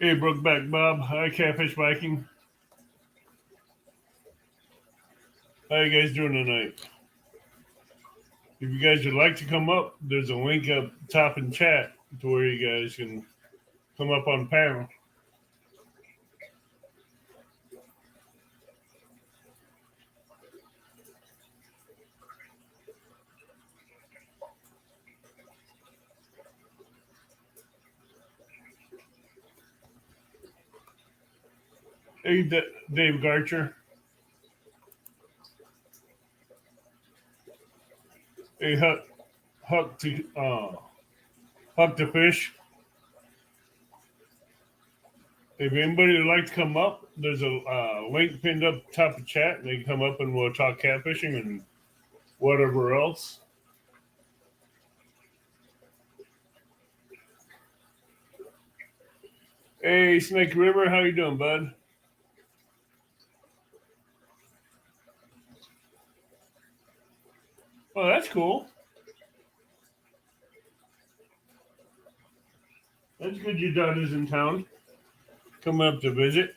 Hey, Brokeback Bob. Hi, Catfish Viking. How you guys doing tonight? If you guys would like to come up, there's a link up top in chat to where you guys can come up on panel. Hey, Dave Garcher. Hey, Huck to Huck the Fish. If anybody would like to come up, there's a link pinned up top of chat. And they can come up and we'll talk catfishing and whatever else. Hey, Snake River, how you doing, bud? Oh, that's cool. That's good your daughter's in town. Coming up to visit.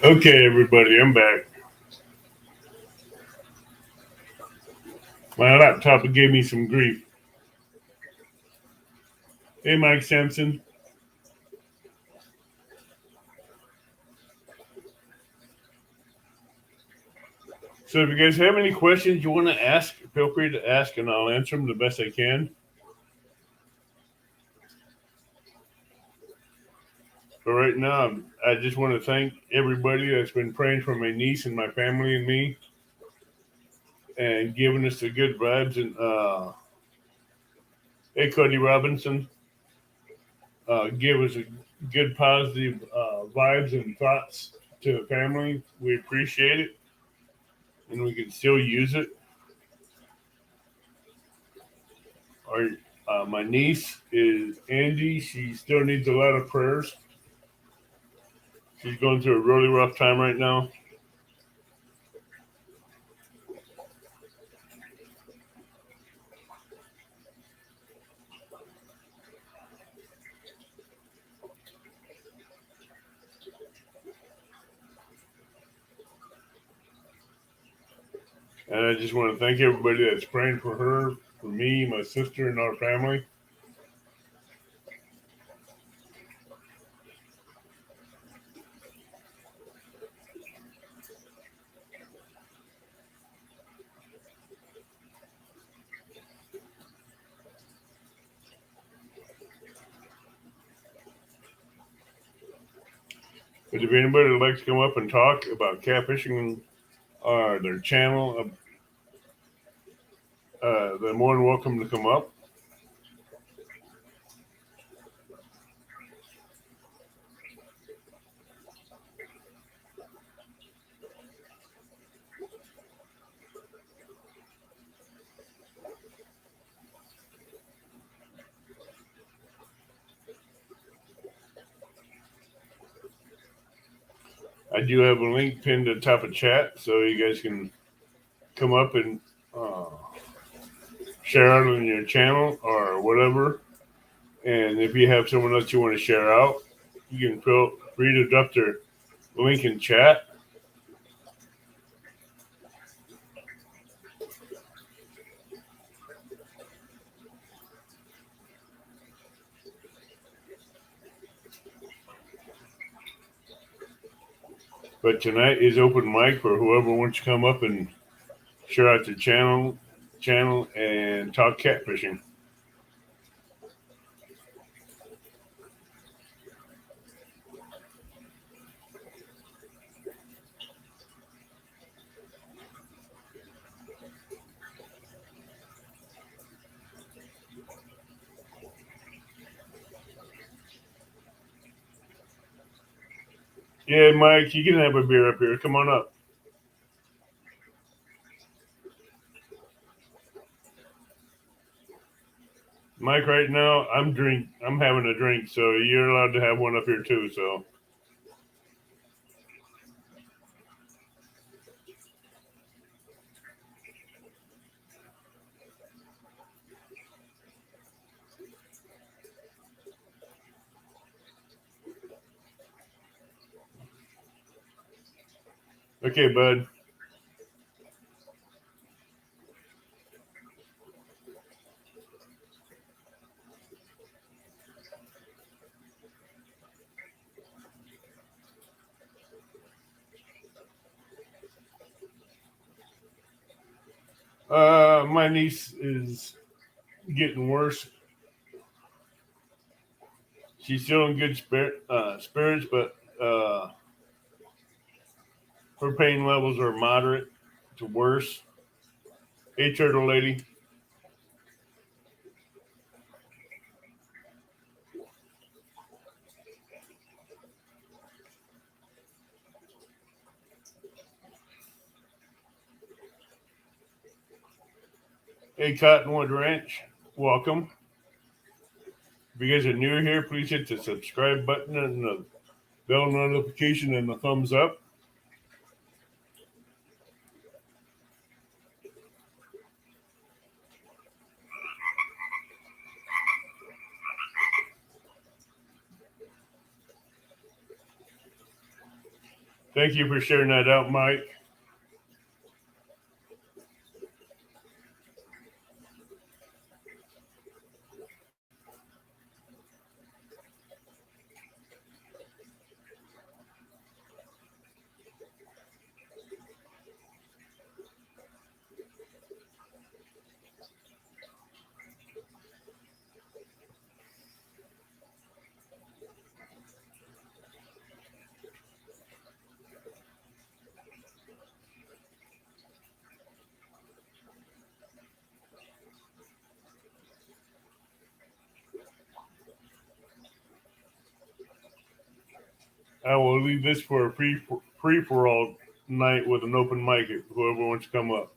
Okay, everybody, I'm back. My laptop gave me some grief. Hey, Mike Sampson. So, if you guys have any questions you want to ask, feel free to ask, and I'll answer them the best I can. But right now, I just want to thank everybody that's been praying for my niece and my family and me, and giving us the good vibes. And hey, Cody Robinson, give us a good positive vibes and thoughts to the family. We appreciate it, and we can still use it. Or My niece is Angie. She still needs a lot of prayers. She's going through a really rough time right now. And I just want to thank everybody that's praying for her, for me, my sister, and our family. But if anybody would like to come up and talk about catfishing or their channel, they're more than welcome to come up. I do have a link pinned at the top of chat, so you guys can come up and share out on your channel or whatever. And if you have someone else you want to share out, you can feel free to drop their link in chat. But tonight is open mic for whoever wants to come up and share out the channel and talk catfishing. Yeah, Mike, you can have a beer up here. Come on up. Mike, right now I'm having a drink, so you're allowed to have one up here too. So okay, bud. My niece is getting worse. She's still in good spirits, but her pain levels are moderate to worse. Hey, turtle lady. Hey, Cottonwood Ranch. Welcome. If you guys are new here, please hit the subscribe button and the bell notification and the thumbs up. Thank you for sharing that out, Mike. I will leave this for a free for all night with an open mic. Whoever wants to come up.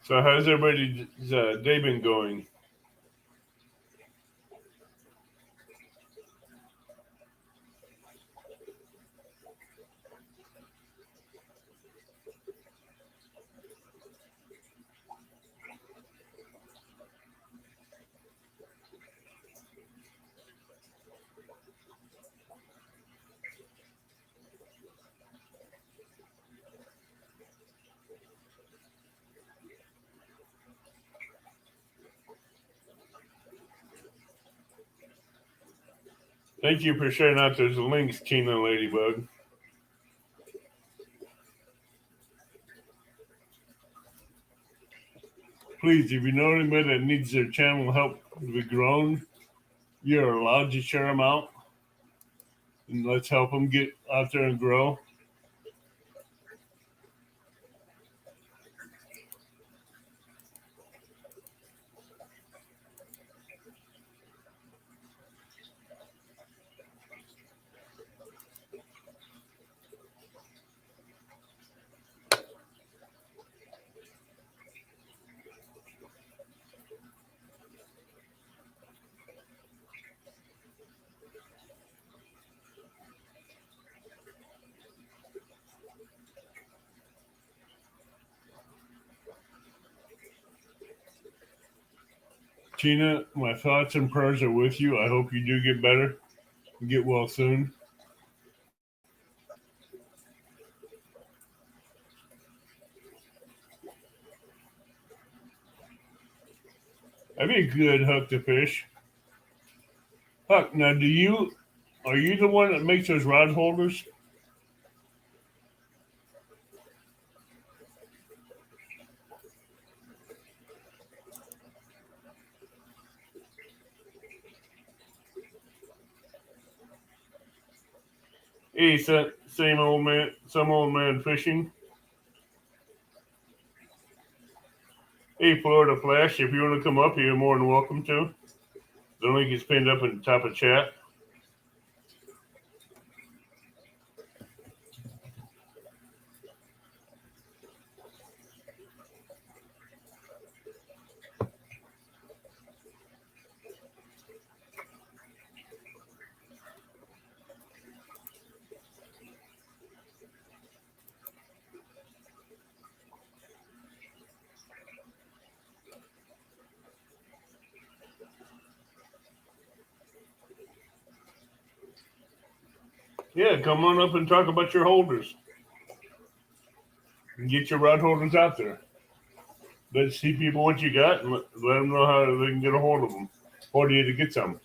So how's everybody's day been going? Thank you for sharing out those links, Tina Ladybug. Please, if you know anybody that needs their channel help to be grown, you're allowed to share them out. And let's help them get out there and grow. Tina, my thoughts and prayers are with you. I hope you do get better and get well soon. That'd be a good hook to fish. Huck, now are you the one that makes those rod holders? Hey, same old man, some old man fishing. Hey, Florida Flash, if you want to come up, you're more than welcome to. The link is pinned up at the top of chat. Yeah, come on up and talk about your holders. And get your rod holders out there. Let's see people what you got and let them know how they can get a hold of them. Or do you to get some?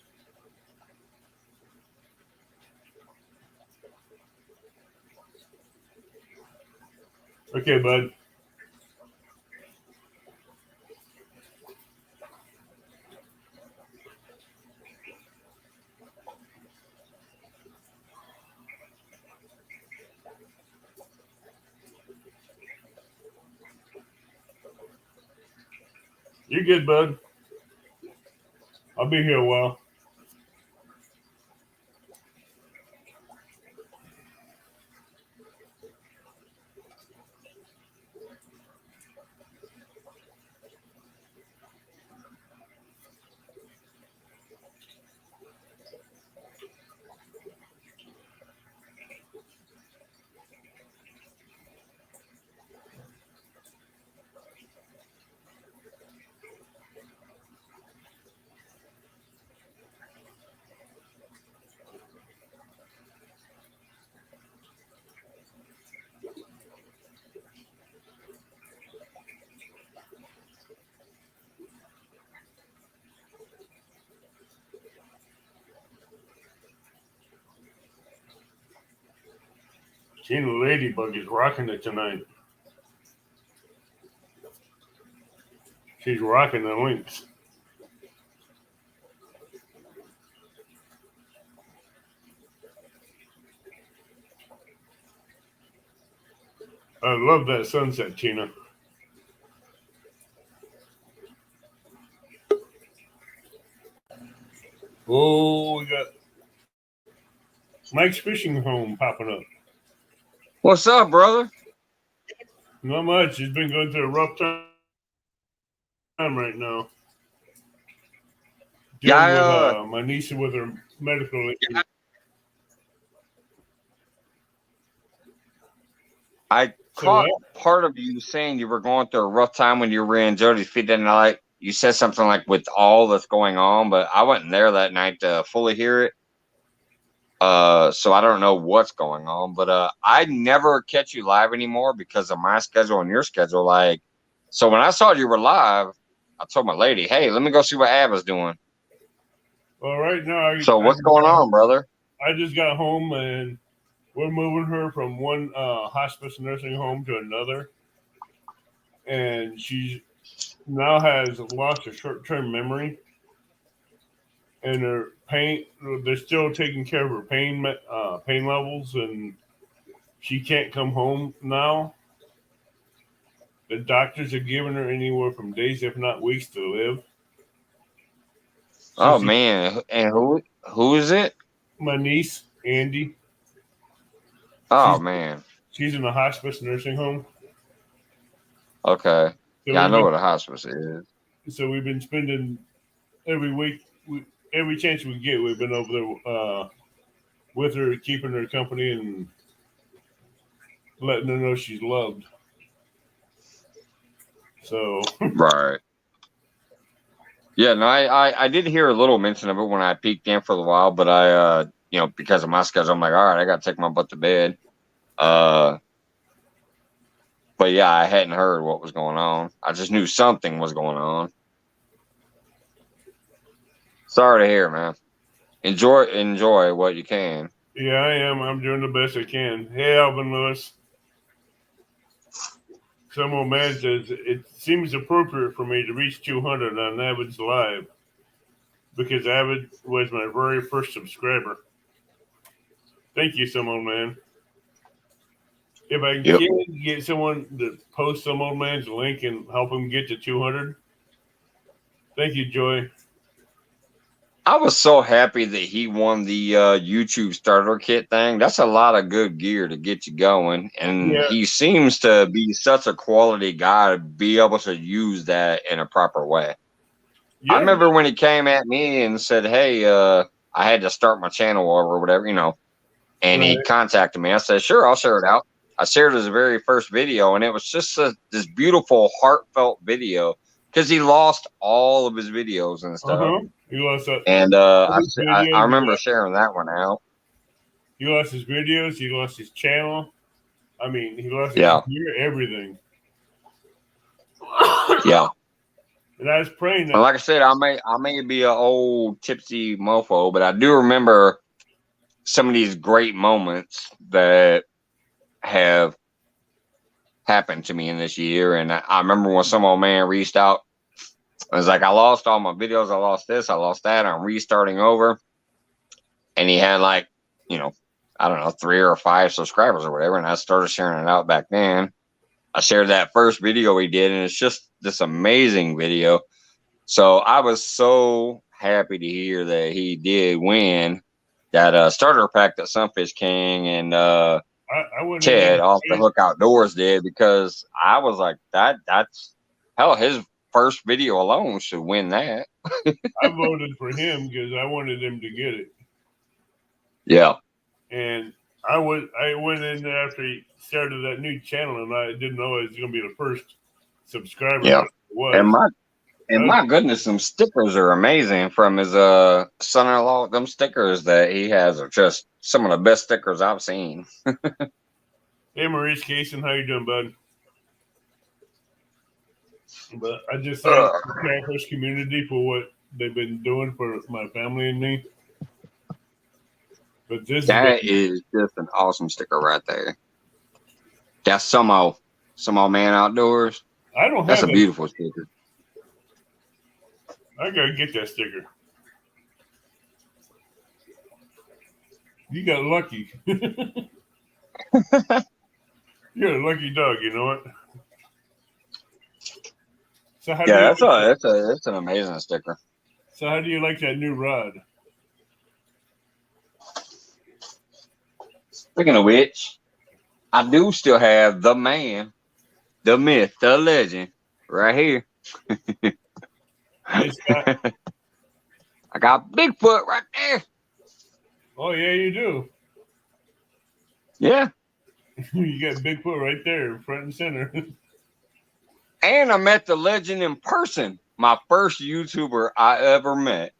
Okay, bud. You're good, bud. I'll be here a while. Tina Ladybug is rocking it tonight. She's rocking the links. I love that sunset, Tina. Oh, we got Mike's Fishing Home popping up. What's up, brother? Not much. He's been going through a rough time time right now. Yeah, Dealing with my niece with her medical issue. I caught part of you saying you were going through a rough time when you were in Jody's feet that night. You said something like with all that's going on, but I wasn't there that night to fully hear it. So I don't know what's going on, but I never catch you live anymore because of my schedule and your schedule. Like, so when I saw you were live, I told my lady, "Hey, let me go see what Ava's doing." Well, right now, So what's going on, brother? I just got home and we're moving her from one hospice nursing home to another, and she now has lost her short-term memory, and her pain. They're still taking care of her pain levels, and she can't come home now. The doctors are giving her anywhere from days, if not weeks, to live. So man, and who is it? My niece, Andy. Oh man, she's in a hospice nursing home. Okay, so yeah, I know what a hospice is. So we've been spending every week, every chance we get, we've been over there with her, keeping her company and letting her know she's loved. So right. Yeah, no, I did hear a little mention of it when I peeked in for a while, but I because of my schedule, I'm like, all right, I got to take my butt to bed. But yeah, I hadn't heard what was going on. I just knew something was going on. Sorry to hear, man. Enjoy what you can. Yeah, I am. I'm doing the best I can. Hey, Alvin Lewis. Some old man says it seems appropriate for me to reach 200 on Avid's live because Avid was my very first subscriber. Thank you, some old man. If I can get someone to post some old man's link and help him get to 200, thank you, Joy. I was so happy that he won the YouTube starter kit thing. That's a lot of good gear to get you going. And he seems to be such a quality guy to be able to use that in a proper way. Yeah. I remember when he came at me and said, hey, I had to start my channel or whatever, and he contacted me. I said, sure, I'll share it out. I shared his very first video, and it was just this beautiful, heartfelt video because he lost all of his videos and stuff. He lost that. And I remember sharing that one out. He lost his videos. He lost his channel. I mean, he lost his gear, everything. Yeah. And I was praying that. And like I said, I may be an old tipsy mofo, but I do remember some of these great moments that have happened to me in this year. And I remember when some old man reached out. I was like, I lost all my videos. I lost this. I lost that. I'm restarting over. And he had like, I don't know, 3 or 5 subscribers or whatever. And I started sharing it out back then. I shared that first video he did, and it's just this amazing video. So I was so happy to hear that he did win that starter pack that Sunfish King and Ted off the Hook Outdoors did, because I was like, that's hell, his first video alone should win that. I voted for him because I wanted him to get it. Yeah. And I went in there after he started that new channel, and I didn't know it was going to be the first subscriber. Yeah. And my goodness, some stickers are amazing from his son-in-law. Them stickers that he has are just some of the best stickers I've seen. Hey, Maurice Cason, how you doing, bud? But I just thank the Catfish community for what they've been doing for my family and me. But that is just an awesome sticker right there. That's some old man outdoors. That's a beautiful sticker. I gotta get that sticker. You got lucky. You're a lucky dog, you know what? So that's an amazing sticker. So how do you like that new rod? Speaking of which, I do still have the man, the myth, the legend right here. Hey, Scott. I got Bigfoot right there. Oh yeah, you do. Yeah. You got Bigfoot right there, front and center. And I met the legend in person. My first YouTuber I ever met.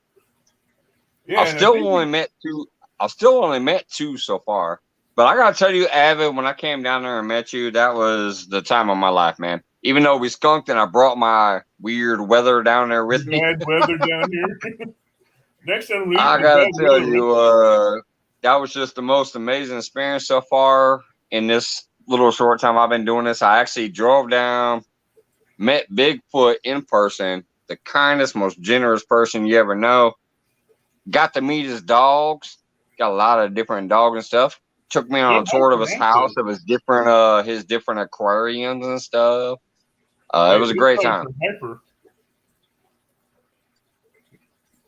Yeah, I've and I still think only met two. I've still only met two so far. But I gotta tell you, Avid, when I came down there and met you, that was the time of my life, man. Even though we skunked and I brought my weird weather down there with me, bad weather down here. Next time we leave I the gotta bad tell weather. you, that was just the most amazing experience so far in this little short time I've been doing this. I actually drove down, met Bigfoot in person, the kindest, most generous person you ever know. Got to meet his dogs. Got a lot of different dogs and stuff. Took me on What a tour of happened his house, after? of his different aquariums and stuff. It Like was a this great one time. from Hyper.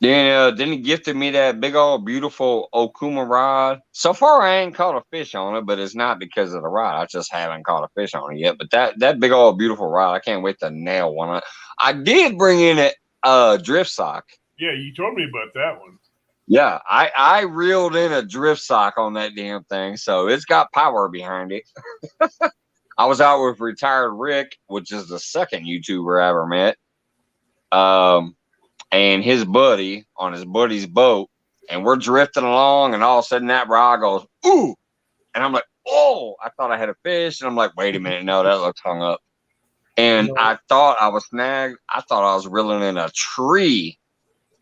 Then he gifted me that big old beautiful Okuma rod. So far, I ain't caught a fish on it, but it's not because of the rod. I just haven't caught a fish on it yet. But that big old beautiful rod, I can't wait to nail one. I did bring in a drift sock. Yeah, you told me about that one. Yeah, I reeled in a drift sock on that damn thing, so it's got power behind it. I was out with retired Rick, which is the second YouTuber I ever met. And his buddy on his buddy's boat, and we're drifting along, and all of a sudden that rod goes, ooh, and I'm like, oh, I thought I had a fish, and I'm like, wait a minute, no, that looks hung up. And I thought I was snagged. I thought I was reeling in a tree.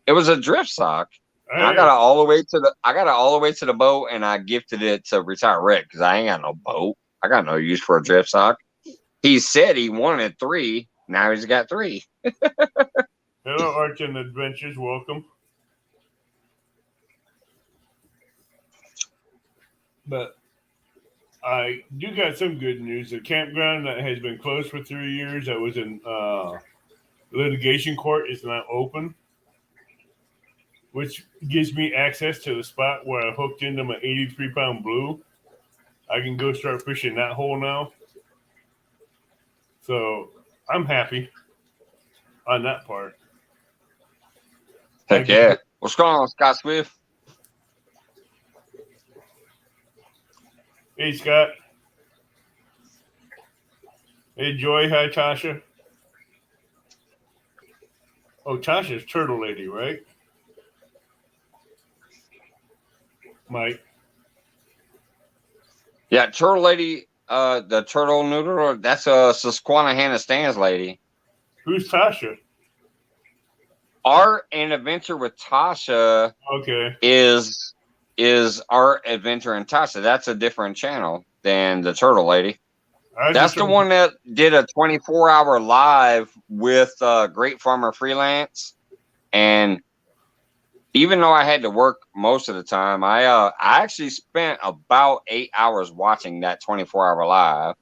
It was a drift sock. And I got it all the way to the boat, and I gifted it to retired Rick because I ain't got no boat. I got no use for a drift sock. He said he wanted 3. Now he's got 3. Hello, Arch and Adventures. Welcome. But I do got some good news. The campground that has been closed for 3 years, that was in litigation court, is now open, which gives me access to the spot where I hooked into my 83-pound blue. I can go start fishing that hole now. So I'm happy on that part. Heck yeah. What's going on, Scott Swift? Hey, Scott. Hey, Joy. Hi, Tasha. Oh, Tasha's Turtle Lady, right? Mike. Yeah, Turtle Lady, the Turtle Noodle, that's a Susquehanna Stands lady. Who's Tasha? Art and Adventure with Tasha is Art Adventure and Tasha. That's a different channel than the Turtle Lady. That's the one that did a 24-hour live with Great Farmer Freelance. And even though I had to work most of the time, I actually spent about 8 hours watching that 24-hour live.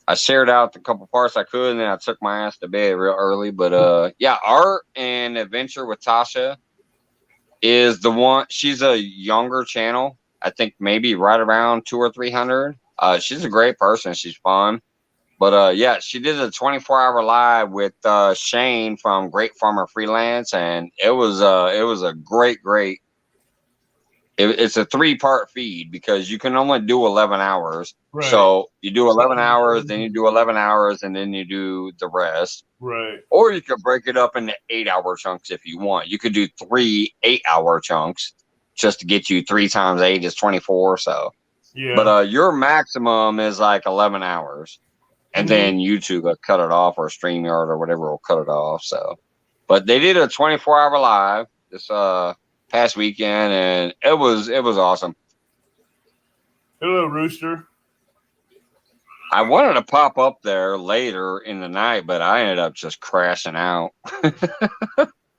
I shared out the couple parts I could, and then I took my ass to bed real early. But yeah, Art and Adventure with Tasha is the one. She's a younger channel. I think maybe right around 200 or 300. She's a great person. She's fun. But yeah, she did a 24-hour live with Shane from Great Farmer Freelance, and it was a great. It's a 3-part feed because you can only do 11 hours. Right. So you do 11 hours, then you do 11 hours, and then you do the rest. Right. Or you could break it up into 8-hour chunks if you want. You could do 3 8-hour chunks just to get you 3 times 8 is 24. So, yeah. But your maximum is like 11 hours. And then YouTube will cut it off, or StreamYard or whatever will cut it off. So, but they did a 24-hour live this past weekend, and it was awesome. Hello, Rooster. I wanted to pop up there later in the night, but I ended up just crashing out.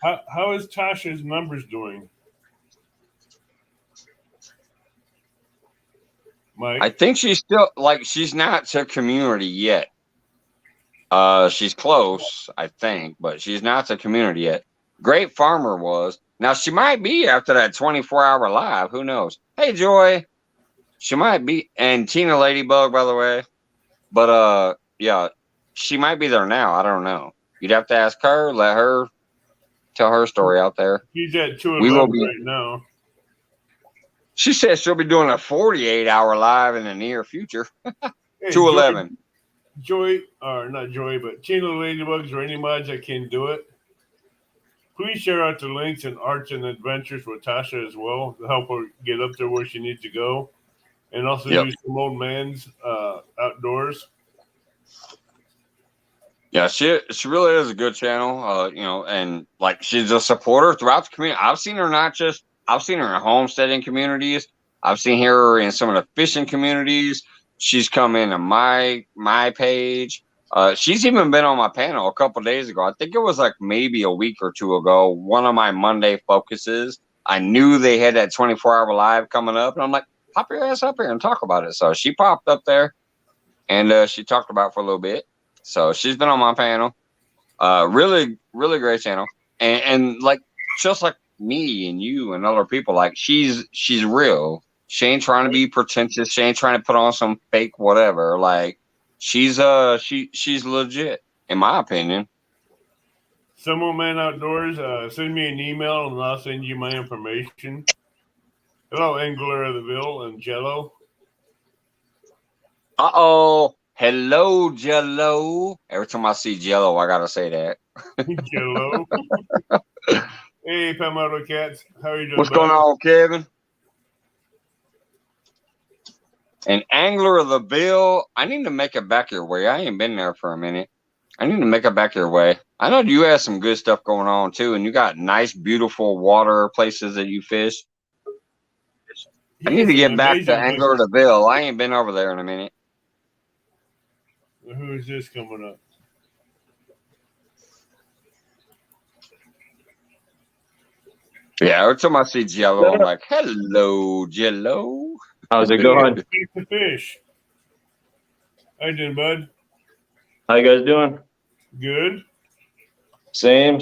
How is Tasha's numbers doing? Mike? I think she's still she's not to community yet. She's close, I think, but she's not to community yet. Great Farmer was. Now she might be after that 24-hour live. Who knows? Hey, Joy. She might be, and Tina Ladybug, by the way. But yeah, she might be there now. I don't know. You'd have to ask her. Let her tell her story out there. She's at We will 211 be. right now. She says she'll be doing a 48-hour live in the near future. Hey, 211. Joy, or not Joy, but Chain of Ladybugs or any mods that can do it. Please share out the links and arts and adventures with Tasha as well to help her get up there where she needs to go. And also Yep. do some old man's outdoors. Yeah, she really is a good channel. And like she's a supporter throughout the community. I've seen her in homesteading communities. I've seen her in some of the fishing communities. She's come into my page. She's even been on my panel a couple days ago. I think it was like maybe a week or two ago. One of my Monday focuses. I knew they had that 24-hour live coming up, and I'm like, pop your ass up here and talk about it. So she popped up there, and she talked about it for a little bit. So she's been on my panel. Really, really great channel. And like just like me and you and other people, like she's real. She ain't trying to be pretentious. She ain't trying to put on some fake whatever. Like she's legit, in my opinion. Some old man outdoors, send me an email and I'll send you my information. Hello, Angler of the Ville and Jello. Hello, Jello. Every time I see Jello, I gotta say that. Jello. Hey, Palmetto Cats. How are you doing? What's going on, Kevin? And Angler of the Ville, I need to make it back your way. I ain't been there for a minute. I need to make it back your way. I know you have some good stuff going on too, and you got nice, beautiful water places that you fish. I need to get back to Angler of the Ville. I ain't been over there in a minute. Who is this coming up? Yeah, every time I see Jello, I'm like, hello, Jello. How's it going? The fish. How you doing, bud? How you guys doing? Good. Same.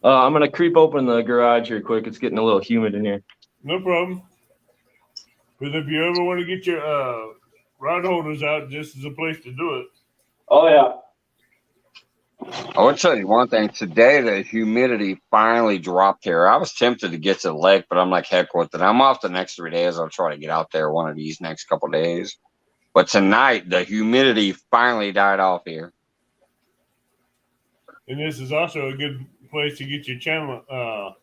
I'm gonna creep open the garage here quick. It's getting a little humid in here. No problem. But if you ever want to get your rod holders out, this is a place to do it. Oh yeah. I will tell you one thing. Today, the humidity finally dropped here. I was tempted to get to the lake, but I'm like, heck with it. I'm off the next 3 days. I'll try to get out there one of these next couple of days. But tonight, the humidity finally died off here. And this is also a good place to get your channel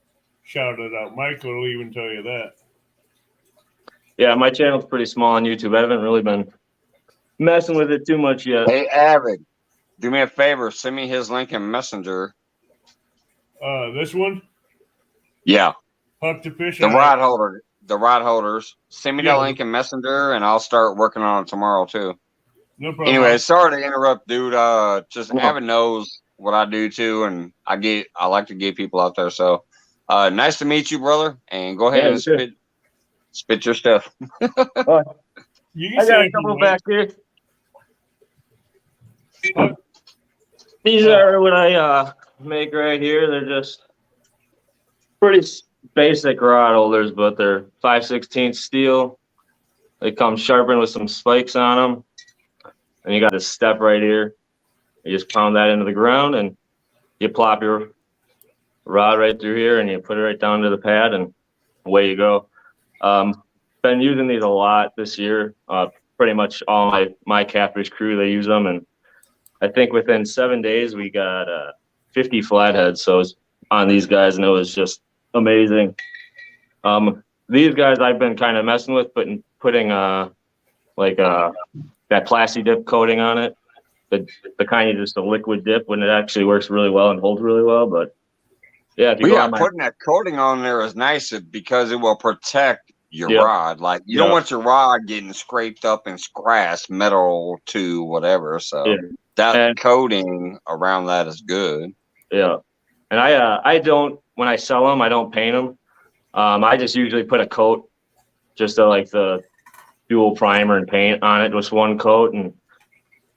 shouted out. Michael will even tell you that. Yeah, my channel's pretty small on YouTube. I haven't really been messing with it too much yet. Hey, Avid, do me a favor. Send me his link in Messenger. This one? Yeah. Puck to fish. The rod holders. Send me the link in Messenger, and I'll start working on it tomorrow too. No problem. Anyway, sorry to interrupt, dude. Just Avid knows what I do too, and I like to get people out there. So, nice to meet you, brother. And go ahead and spit your stuff. I got a couple back here. These are what I make right here. They're just pretty basic rod holders, but they're 5/16 steel. They come sharpened with some spikes on them. And you got this step right here. You just pound that into the ground and you plop your rod right through here and you put it right down to the pad and away you go. Been using these a lot this year. Pretty much all my catfish crew, they use them. And I think within 7 days we got 50 flatheads. So it's on these guys, and it was just amazing. These guys I've been kind of messing with, putting that plasti dip coating on it. The kind of just a liquid dip when it actually works really well and holds really well. But yeah, putting that coating on there is nice because it will protect your rod. Like you don't want your rod getting scraped up and scratched, metal to whatever. So that coating around that is good. Yeah, and I don't, when I sell them, I don't paint them. I just usually put a coat, just like the dual primer and paint on it, just one coat. And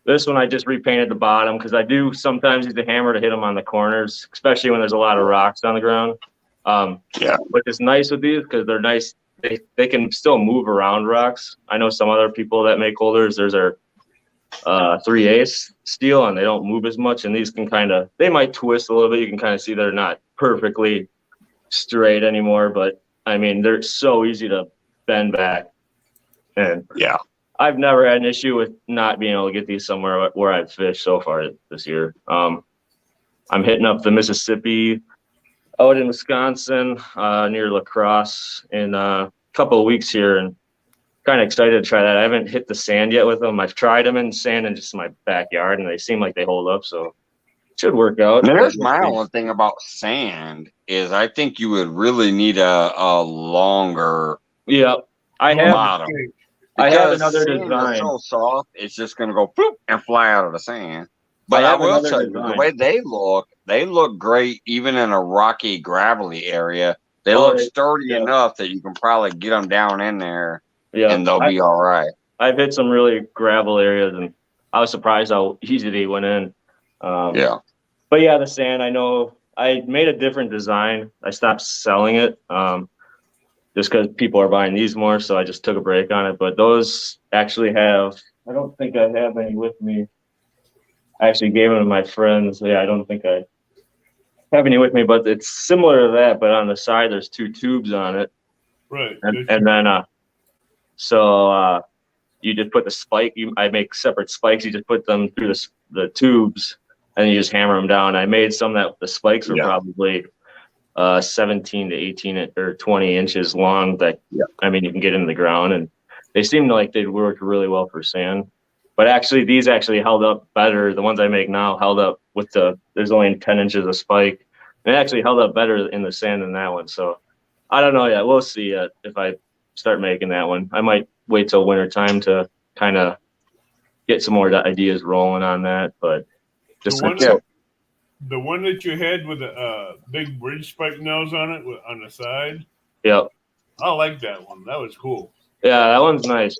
this one I just repainted the bottom because I do sometimes use the hammer to hit them on the corners, especially when there's a lot of rocks on the ground. But it's nice with these because they're nice. They can still move around rocks. I know some other people that make holders, theirs are 3/8 steel, and they don't move as much. And these can they might twist a little bit. You can kind of see they're not perfectly straight anymore, but I mean, they're so easy to bend back. And Yeah. I've never had an issue with not being able to get these somewhere where I've fished so far this year. I'm hitting up the Mississippi out in Wisconsin, near La Crosse in a couple of weeks here, and kind of excited to try that. I haven't hit the sand yet with them. I've tried them in sand in just my backyard, and they seem like they hold up, so it should work out. There's my only thing about sand is I think you would really need a longer Yeah, I have. bottom. I have Because another sand is design. so soft, it's just going to go poop and fly out of the sand. But I I have will another tell you, design. the way they look great even in a rocky, gravelly area. They Oh, look sturdy yeah. enough that you can probably get them down in there Yeah, and they'll be all right. I've hit some really gravel areas, and I was surprised how easy they went in. Yeah. But yeah, the sand, I know I made a different design. I stopped selling it just because people are buying these more, so I just took a break on it. But those actually have, I don't think I have any with me. I actually gave them to my friends. Yeah, I don't think I have any with me, but it's similar to that, but on the side, there's 2 tubes on it. Right. And then, you just put the spike. I make separate spikes. You just put them through the tubes, and you just hammer them down. I made some that the spikes were probably 17 to 18 or 20 inches long. That I mean, you can get in the ground, and they seemed like they'd work really well for sand. But actually, these actually held up better. The ones I make now held up with there's only 10 inches of spike. And it actually held up better in the sand than that one. So I don't know yet. We'll see if I start making that one. I might wait till winter time to kind of get some more ideas rolling on that. But just the one that you had with the big bridge spike nose on it on the side. Yep. I like that one. That was cool. Yeah, that one's nice.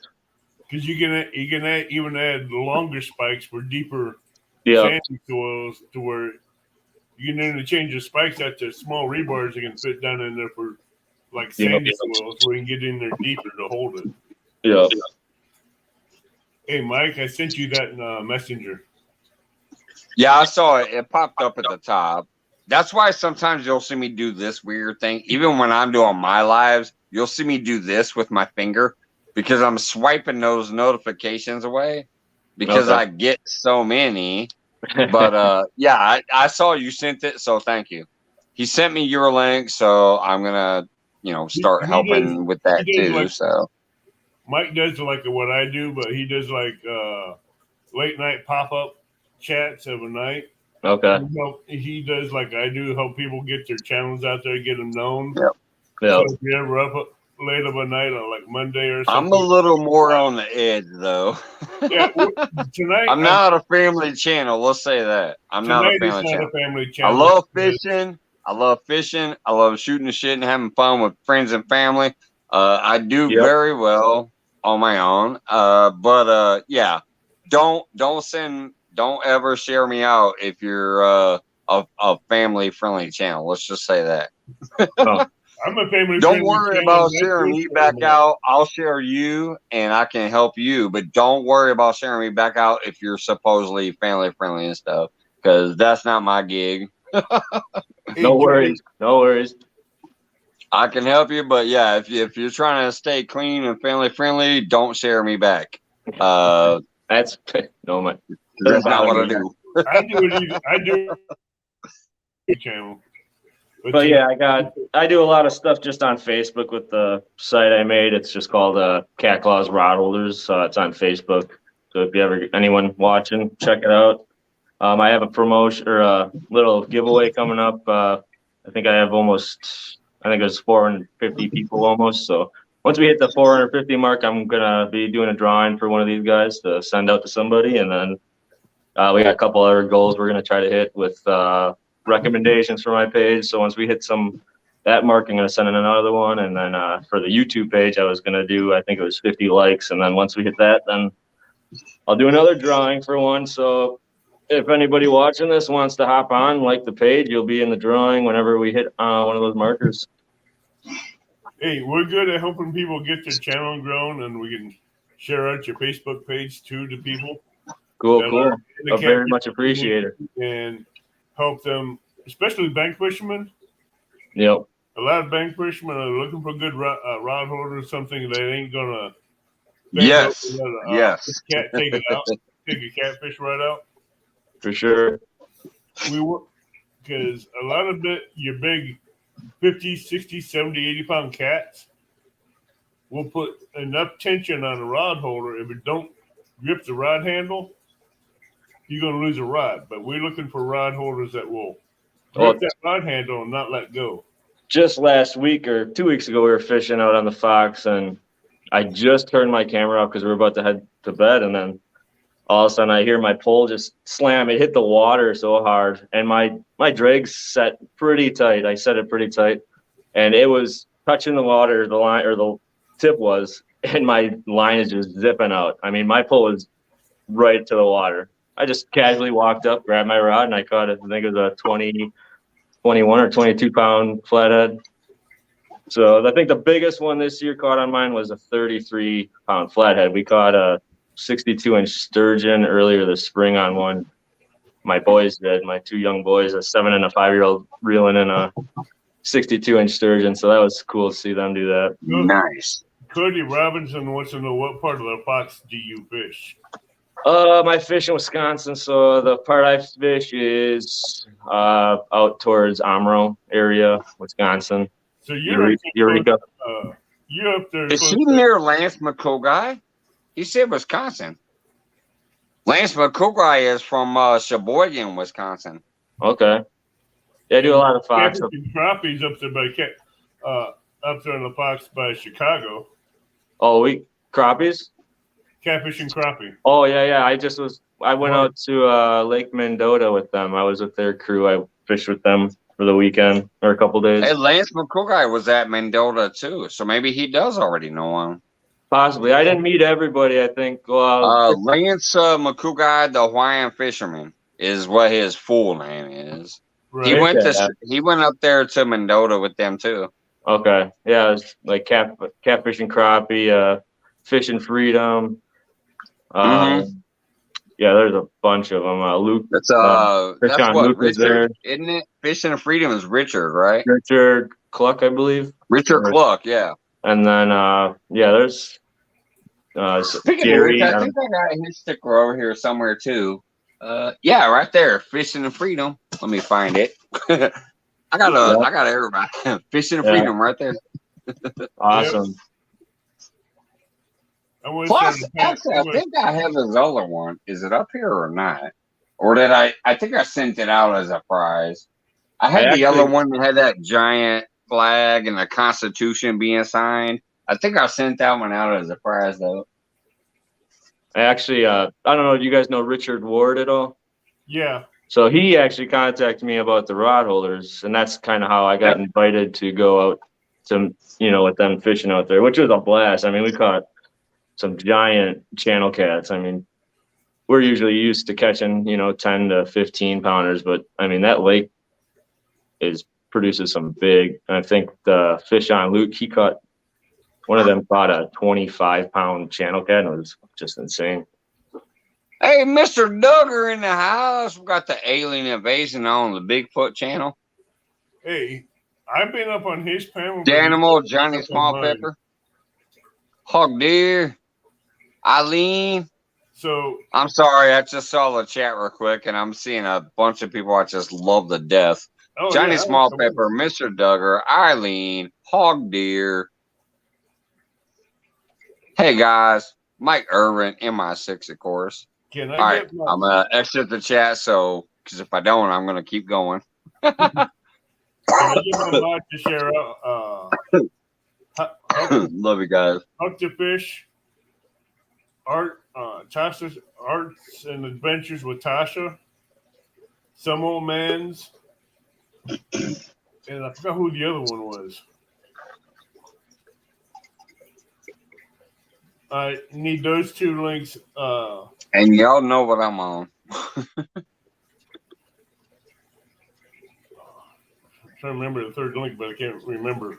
Because you can even add longer spikes for deeper Yeah. sandy soils to where you can interchange the spikes out to small rebars that can fit down in there for like sandy soils where you can get in there deeper to hold it. Yeah. Hey, Mike, I sent you that in Messenger. Yeah, I saw it. It popped up at the top. That's why sometimes you'll see me do this weird thing. Even when I'm doing my lives, you'll see me do this with my finger because I'm swiping those notifications away because I get so many. But yeah, I saw you sent it, so thank you. He sent me your link, so I'm gonna, start helping with that too. So Mike does like what I do, but he does like late night pop up chats of a night. Okay. He does like I do, help people get their channels out there, get them known. Yep. So if you're ever up late of a night on like Monday or something, I'm a little more on the edge though. Yeah, tonight I'm not a family channel. Let's say that I'm not a family channel. I love fishing. I love shooting the shit and having fun with friends and family. I do very well on my own. But yeah, don't ever share me out if you're a family friendly channel. Let's just say that. I'm a family. Don't worry about sharing me back out. I'll share you and I can help you, but don't worry about sharing me back out if you're supposedly family friendly and stuff, because that's not my gig. No worries. I can help you, but yeah, if you're trying to stay clean and family friendly, don't share me back. That's no, that's not what I do. I do channel. But yeah, I do a lot of stuff just on Facebook with the site I made. It's just called Cat Claws Rod Holders. It's on Facebook. So if anyone watching, check it out. I have a promotion or a little giveaway coming up. I think it was 450 people almost. So once we hit the 450 mark, I'm gonna be doing a drawing for one of these guys to send out to somebody, and then we got a couple other goals we're gonna try to hit with recommendations for my page. So once we hit that mark, I'm going to send in another one. And then for the YouTube page, I was going to do, I think it was 50 likes. And then once we hit that, then I'll do another drawing for one. So if anybody watching this wants to hop on, like the page, you'll be in the drawing whenever we hit one of those markers. Hey, we're good at helping people get their channel grown, and we can share out your Facebook page too to people. Cool, that cool. are in the I very catfish much appreciate it. and help them, especially bank fishermen. Yep. A lot of bank fishermen are looking for good rod holders, something that ain't gonna bend Yes. over and let Yes. a cat take it out, take a catfish right out. For sure. We work because a lot of your big 50, 60, 70, 80 pound cats will put enough tension on a rod holder. If it don't grip the rod handle, you're going to lose a rod. But we're looking for rod holders that will grip that rod handle and not let go. Just last week or 2 weeks ago, we were fishing out on the Fox, and I just turned my camera off because we were about to head to bed, and then all of a sudden I hear my pole just slam. It hit the water so hard, and my drag's set pretty tight. I set it pretty tight, and it was touching the water, the line or the tip was, and my line is just zipping out. I mean, my pole was right to the water. I just casually walked up, grabbed my rod, and I caught it. I think it was a 21 or 22 pound flathead. So I think the biggest one this year caught on mine was a 33 pound flathead. We caught a 62-inch sturgeon earlier this spring on one. My boys did, my two young boys, a 7 and a 5-year-old reeling in a 62-inch sturgeon. So that was cool to see them do that. Nice. Cody Robinson wants to know, what part of the Fox do you fish? I fish in Wisconsin, so the part I fish is out towards Amro area, Wisconsin. So you're Eureka. You're up there. Is he near Lance McCoy? He said Wisconsin. Lance McCoy is from Sheboygan, Wisconsin. Okay. Yeah, I do a lot of Fox. Crappies up there up there in the Fox by Chicago. Oh, crappies? Catfish and crappie. Oh yeah. I went out to Lake Mendota with them. I was with their crew. I fished with them for the weekend or a couple days. Hey, Lance McCoy was at Mendota too, so maybe he does already know him. Possibly. I didn't meet everybody, I think. Lance McCoy, the Hawaiian fisherman, is what his full name is. Right. He went up there to Mendota with them too. Okay. Yeah, it's like catfish and crappie, fishing freedom. Yeah, there's a bunch of them. Luke. That's what Luke Richard, there. Isn't it? Fishing and Freedom is Richard, right? Richard Cluck, I believe. Richard Cluck, yeah. And then there's Gary. I think I got his sticker over here somewhere too. Yeah, right there, Fishing and Freedom. Let me find it. I got everybody. Fishing and Freedom right there. Awesome. Plus, actually, I think I have his other one. Is it up here or not? Or did I think I sent it out as a prize. I had the other one that had that giant flag and the Constitution being signed. I think I sent that one out as a prize, though. I don't know. Do you guys know Richard Ward at all? Yeah. So he actually contacted me about the rod holders, and that's kind of how I got invited to go out to, with them fishing out there, which was a blast. I mean, we caught some giant channel cats. I mean, we're usually used to catching, 10 to 15 pounders, but I mean, that lake produces some big. I think the fish on Luke, one of them caught a 25-pound channel cat, and it was just insane. Hey, Mr. Duggar in the house. We got the alien invasion on the Bigfoot channel. Hey, I've been up on his panel. Danimal, Johnny Small Pepper, Hog Deer, Eileen. So I'm sorry, I just saw the chat real quick, and I'm seeing a bunch of people I just love to death. Johnny Small Pepper, Mr. Duggar, Eileen, Hog Deer. Hey guys, Mike Irvin, MI6, of course. All right, I'm gonna exit the chat, because if I don't, I'm gonna keep going. Can I give my mod to share out? Love you guys. Huck the Fish, Tasha's Arts and Adventures with Tasha, Some Old Man's, and I forgot who the other one was. I need those two links. And y'all know what I'm on. I'm trying to remember the third link, but I can't remember.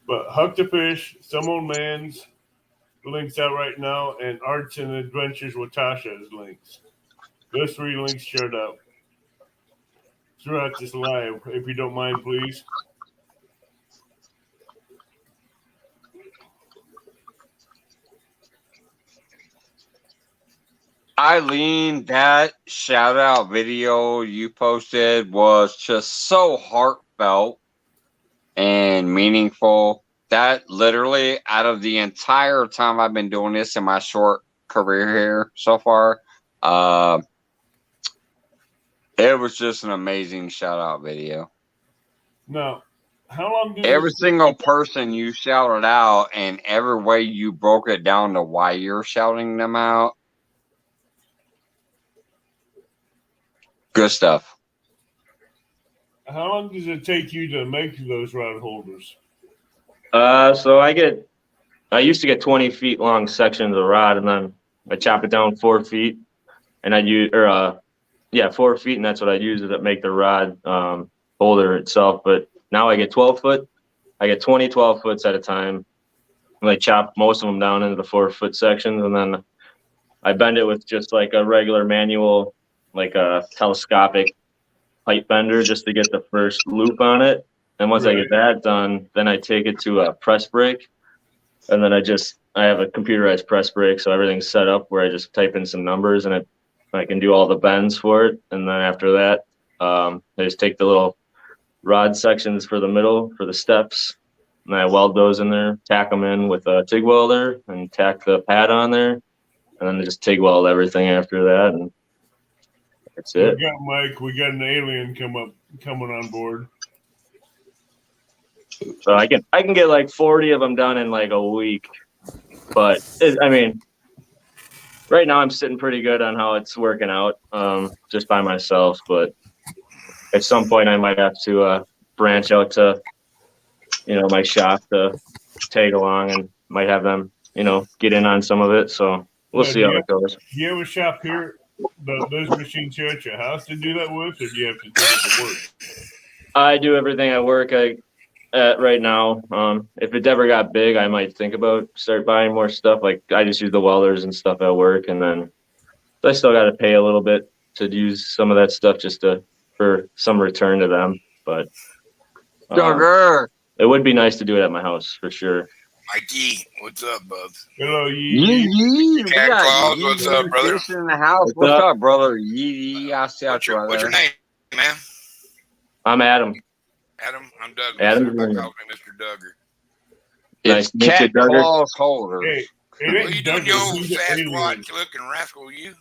But Huck the Fish, Some Old Man's links out right now, and Arts and Adventures with Tasha's links. Those 3 links showed up throughout this live. If you don't mind, please. Eileen, that shout out video you posted was just so heartfelt and meaningful. That literally, out of the entire time I've been doing this in my short career here so far, it was just an amazing shout out video. Now, how long did Every single person you shouted out and every way you broke it down to why you're shouting them out. Good stuff. How long does it take you to make those rod holders? So I used to get 20 feet long sections of rod, and then I chop it down 4 feet, and I'd use 4 feet, and that's what I'd use to make the rod holder itself. But now I get 12 foot. I get 20 12 foots at a time, and I chop most of them down into the 4 foot sections, and then I bend it with just like a regular manual, like a telescopic pipe bender, just to get the first loop on it. And once I get that done, then I take it to a press brake, and then I have a computerized press brake, so everything's set up where I just type in some numbers and I can do all the bends for it. And then after that, I just take the little rod sections for the middle for the steps, and I weld those in there, tack them in with a TIG welder, and tack the pad on there, and then I just TIG weld everything after that, and that's it. We got Mike. We got an alien coming on board. So I can get like 40 of them done in like a week, but right now I'm sitting pretty good on how it's working out, just by myself. But at some point I might have to branch out to, my shop to tag along, and might have them, get in on some of it. So we'll see how it goes. Do you have a shop here, those machines here at your house to do that with, or do you have to do it to work? I do everything at work. Right now, if it ever got big, I might think about start buying more stuff. Like I just use the welders and stuff at work, and then I still got to pay a little bit to use some of that stuff just for some return to them. But it would be nice to do it at my house for sure. Mikey, what's up, bub? Hello, Yee. Cat Claus, what's up, brother? In the house. What's up, brother? Yee. I see What's your name, man? I'm Adam. Adam, I'm Doug. Adam, Everybody calls me Mr. Duggar. It's Nice to meet you, Cat Duggar. Claus Holder. Hey, it What ain't are you doing, Duggar. you old He's an alien. Sasquatch looking rascal, you?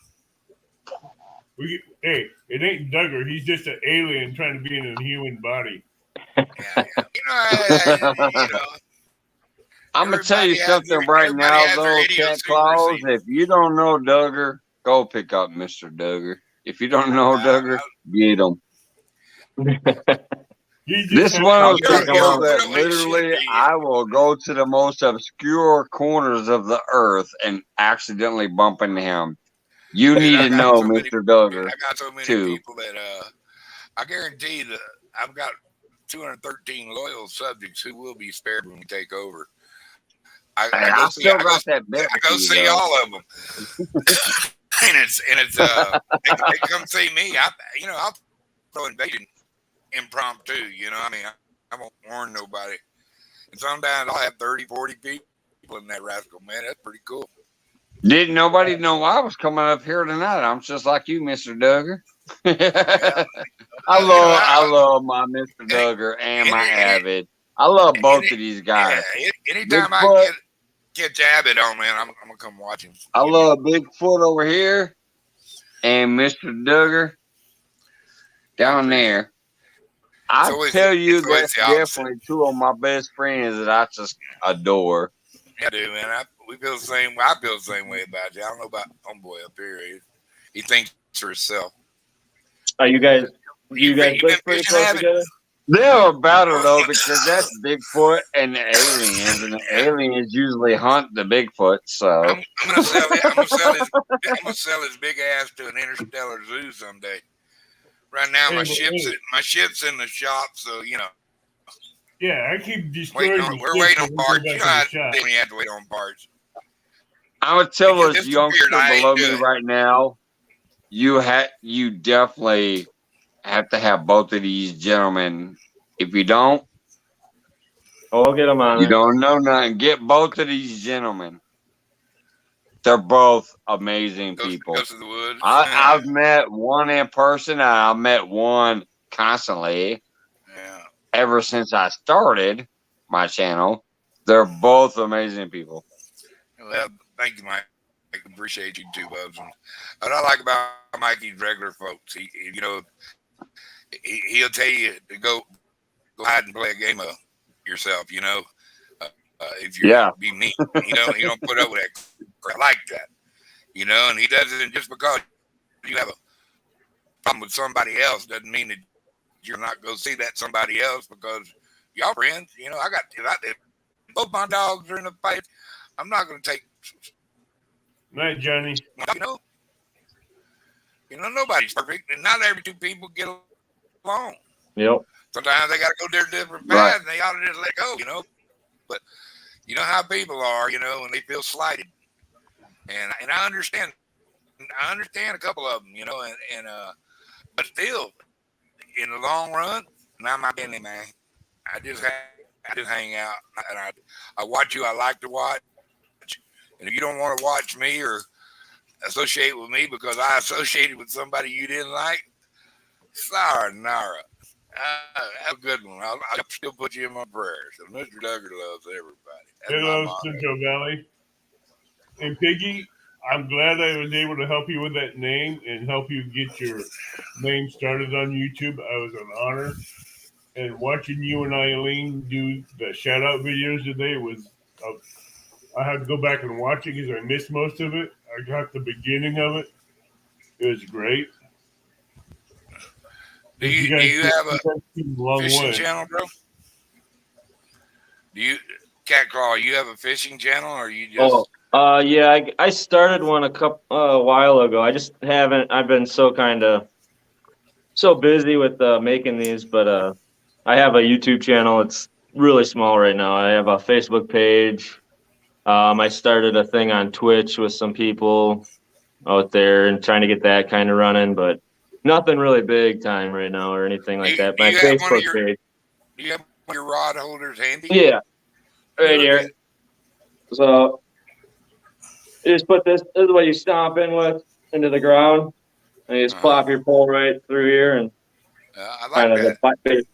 Hey, it ain't Duggar. He's just an alien trying to be in a human body. Yeah. I'm gonna tell you Everybody something has- right everybody now, has their though, Cat idiosyncrasies. Claus. If you don't know Duggar, go pick up Mr. Duggar. If you don't know Duggar, get him. This is one of those You're- people you're that really literally shitty. I will go to the most obscure corners of the earth and accidentally bump into him. You Dude, need I to got know, so many- Mr. Duggar. I got so many too. people that I guarantee that I've got 213 loyal subjects who will be spared when we take over. I I still got that bet. I go with you, see though. all of them, and it's they come see me. I'll throw invasion impromptu. I won't warn nobody. And sometimes I'll have 30, 40 people in that rascal. Man, that's pretty cool. Didn't nobody know I was coming up here tonight? I'm just like you, Mr. Duggar. I love my Mr. Duggar and my Avid. I love both of these guys. Yeah, anytime I Bigfoot. can get Abbott on, man, I'm gonna come watch him. I love Bigfoot over here and Mr. Duggar down there. I always- tell you, it's always that's the opposite. definitely two of my best friends that I just adore. Yeah, dude, man. We feel the same. I feel the same way about you. I don't know about homeboy up here. He thinks for himself. Are you guys You live been pretty fishing, close haven't together? They're about it though, because that's Bigfoot and the aliens, and the aliens usually hunt the Bigfoot. So I'm gonna sell it. I'm gonna sell his big ass to an interstellar zoo someday. Right now, my ship's in the shop, so Yeah, I keep destroying. we're waiting on parts. You know how we have to wait on parts. I would tell Because this it's youngster weird, I ain't below me doing it. right now. you definitely have to have both of these gentlemen. If you don't, I'll get them on you there. don't know nothing. Get both of these gentlemen. They're both amazing people. Goes to the woods. I've met one in person. And I've met one constantly Yeah. ever since I started my channel. They're both amazing people. Well, thank you, Mike. I appreciate you too, Bubs. And what I like about Mikey's regular folks, he'll tell you to go hide and play a game of yourself. If you be mean, he don't put up with that crap. I like that. And he doesn't just because you have a problem with somebody else doesn't mean that you're not going to see that somebody else because y'all friends. If both my dogs are in a fight, I'm not going to take. Night, Johnny. Nobody's perfect, and not every two people get along. Yep. Sometimes they got to go their different paths, and they ought to just let go. But you know how people are, when they feel slighted, and I understand. I understand a couple of them, but still, in the long run, not my business, man. I just hang out, and I watch you. I like to watch. And if you don't want to watch me or associate with me because I associated with somebody you didn't like, sayonara. Have a good one. I'll still put you in my prayers. So Mr. Duggar loves everybody. He loves Central Valley. And Piggy, I'm glad I was able to help you with that name and help you get your name started on YouTube. I was an honor. And watching you and Eileen do the shout out videos today was I had to go back and watch it because I missed most of it. I got the beginning of it. It was great. Do you have a fishing channel, bro? Cat Claw, you have a fishing channel or you just... Yeah, I started one a while ago. I just haven't. I've been so busy with making these, but I have a YouTube channel. It's really small right now. I have a Facebook page. I started a thing on Twitch with some people out there and trying to get that kind of running, but nothing really big time right now or anything like that. My Facebook page. Do you have one of your rod holders handy? Yeah, right here. So you just put this is what you stomp in with into the ground, and you just plop your pole right through here, and I like that. The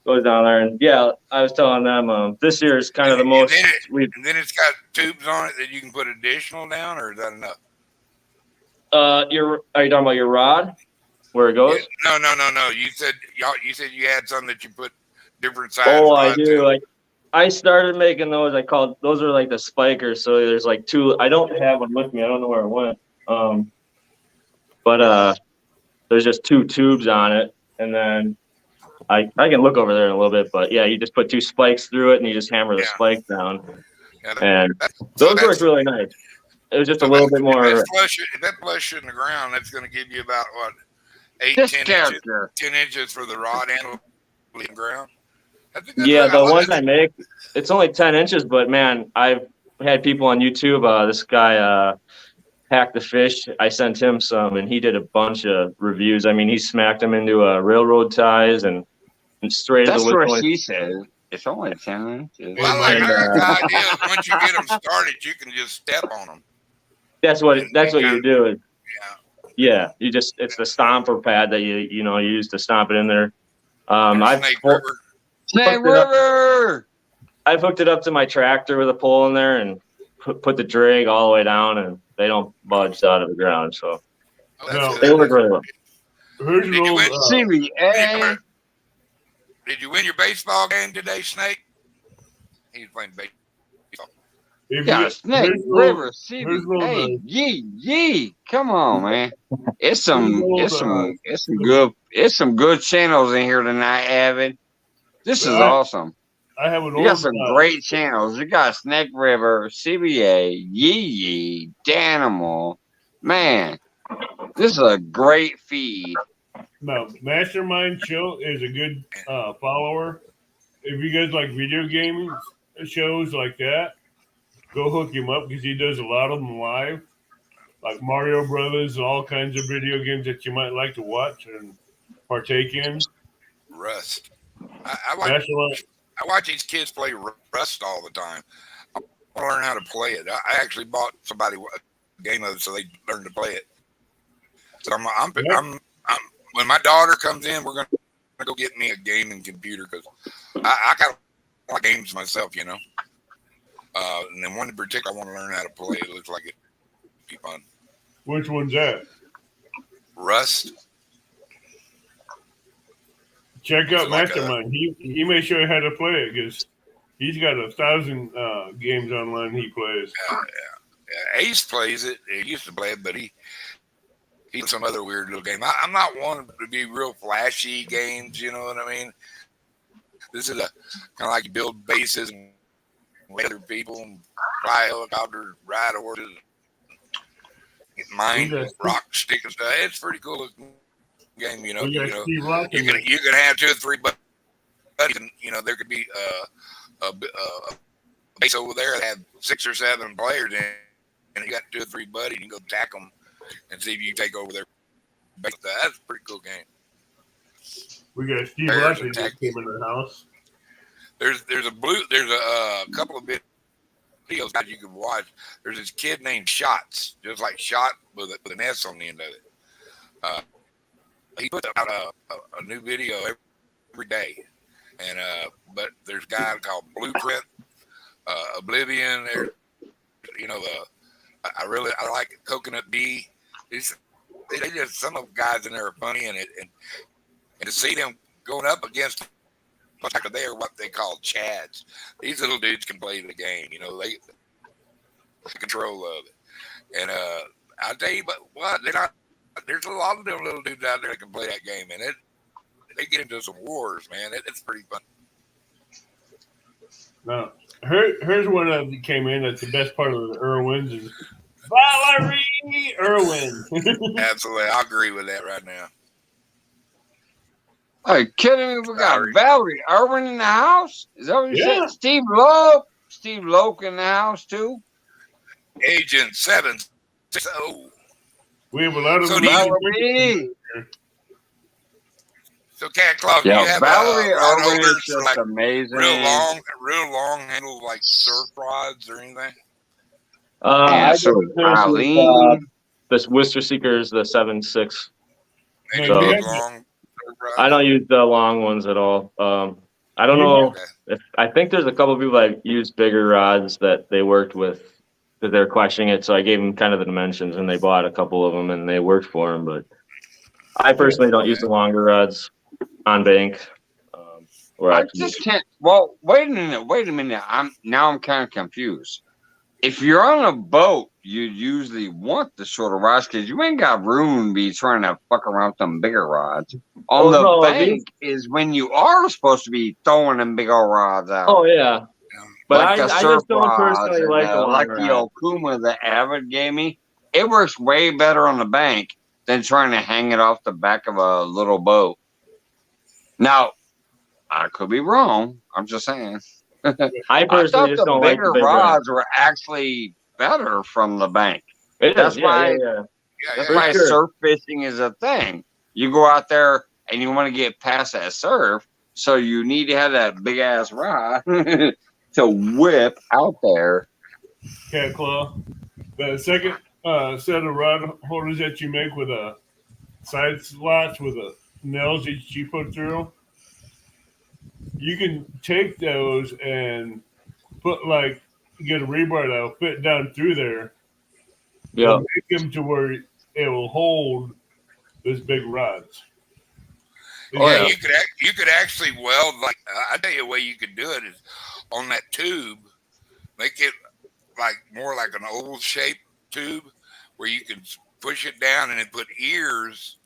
goes down there. And yeah, I was telling them this year is kind of the most. And then it's got tubes on it that you can put additional down, or is that enough? Are you talking about your rod? Where it goes? No. You said you had some that you put different sizes. Oh, I do. I started making those. Those are like the spikers. So there's like two. I don't have one with me. I don't know where it went. But there's just two tubes on it, and then I can look over there in a little bit. But yeah, you just put two spikes through it, and you just hammer the spike down, and those work really nice. It was just a little bit more. If that flush in the ground, that's going to give you about what 10 inches for the rod and the ground. Yeah, the ones I make, it's only 10 inches, but man, I've had people on YouTube. This guy, Hack the Fish, I sent him some, and he did a bunch of reviews. I mean, he smacked them into railroad ties and straight. That's what she said. It's only 10 inches. Well, I like the idea. Once you get them started, you can just step on them. That's what you do. Yeah, it's the stomper pad that you use to stomp it in there. Snake River. I've hooked it up to my tractor with a pole in there and put the drag all the way down, and they don't budge out of the ground. So they work really well. Did you win your baseball game today, Snake? He's playing baseball. Yeah, Snake River, CBA, yee. Come on, man. It's some good channels in here tonight, Evan. This is awesome. You got some great channels. You got Snake River, CBA, Yee, Danimal. Man, this is a great feed. No, Mastermind Show is a good follower. If you guys like video gaming shows like that, go hook him up because he does a lot of them live. like Mario Brothers, all kinds of video games that you might like to watch and partake in. Rust. That's what I watch these kids play Rust all the time. I want to learn how to play it. I actually bought somebody a game of it so they learn to play it. So I'm when my daughter comes in, we're gonna go get me a gaming computer because I got a lot of games myself, you know. And then one in particular, I want to learn how to play. It looks like it'd be fun. Which one's that? Rust. Check out Like Mastermind. He may show you how to play it because he's got 1,000 games online he plays. Ace plays it. He used to play it, but he's some other weird little game. I'm not one to be real flashy games. You know what I mean? This is a kind of like you build bases and wait other people and fly helicopters, ride horses, get mine, rock, stick and stuff. It's pretty cool looking game. You know, you can have 2 or 3 buddies, and you know there could be a base over there that had 6 or 7 players in, and you got 2 or 3 buddies. You can go attack them and see if you take over their base. That's a pretty cool game. We got Steve Lucky that came in the house. There's a couple of videos that you can watch. There's this kid named Shots, just like Shot with an S on the end of it. He puts out a new video every day, and but there's a guy called Blueprint, Oblivion. There, you know, I like Coconut Bee. They just some of the guys in there are funny, and to see them going up against like they are what they call Chads. These little dudes can play the game. You know, they control of it, and I'll tell you, but what they're not. There's a lot of them little dudes out there that can play that game, and they get into some wars, man. It's pretty fun. Now, here's one that came in. That's the best part of the Irwins is Valerie Irwin. Absolutely, I agree with that right now. Are you kidding me? We got Valerie Irwin in the house. Is that what you said? Steve Loke in the house too. Agent 760. We have a lot of Valerie. So, Cat Claw, do Yeah, you have Valerie rod Irwin holders is just like amazing. real long handles like surf rods or anything? This Wister Seeker is the 7.6. Maybe So- big, long surf rods? I don't use the long ones at all. I don't know if I think there's a couple of people that use bigger rods that they worked with that they're questioning it. So I gave them kind of the dimensions, and they bought a couple of them, and they worked for them. But I personally don't use the longer rods on bank. I just can't. Well, wait a minute. I'm kind of confused. If you're on a boat, you usually want the shorter rods because you ain't got room to be trying to fuck around with them bigger rods. On the bank is when you are supposed to be throwing them big old rods out. Oh yeah, but like I just don't personally like the like longer the rod. Okuma that Avid gave me. It works way better on the bank than trying to hang it off the back of a little boat. Now, I could be wrong. I'm just saying. I personally just don't like the big rods were actually better from the bank. That's why. That's why surf fishing is a thing. You go out there and you want to get past that surf, so you need to have that big ass rod to whip out there. Cat Claw. The second set of rod holders that you make with a side slots with a nails that you put through, you can take those and put get a rebar that'll fit down through there. Yeah. Make them to where it will hold those big rods. Oh, yeah, you could actually weld I tell you a way you could do it is on that tube, make it more like an oval shaped tube where you can push it down and then put ears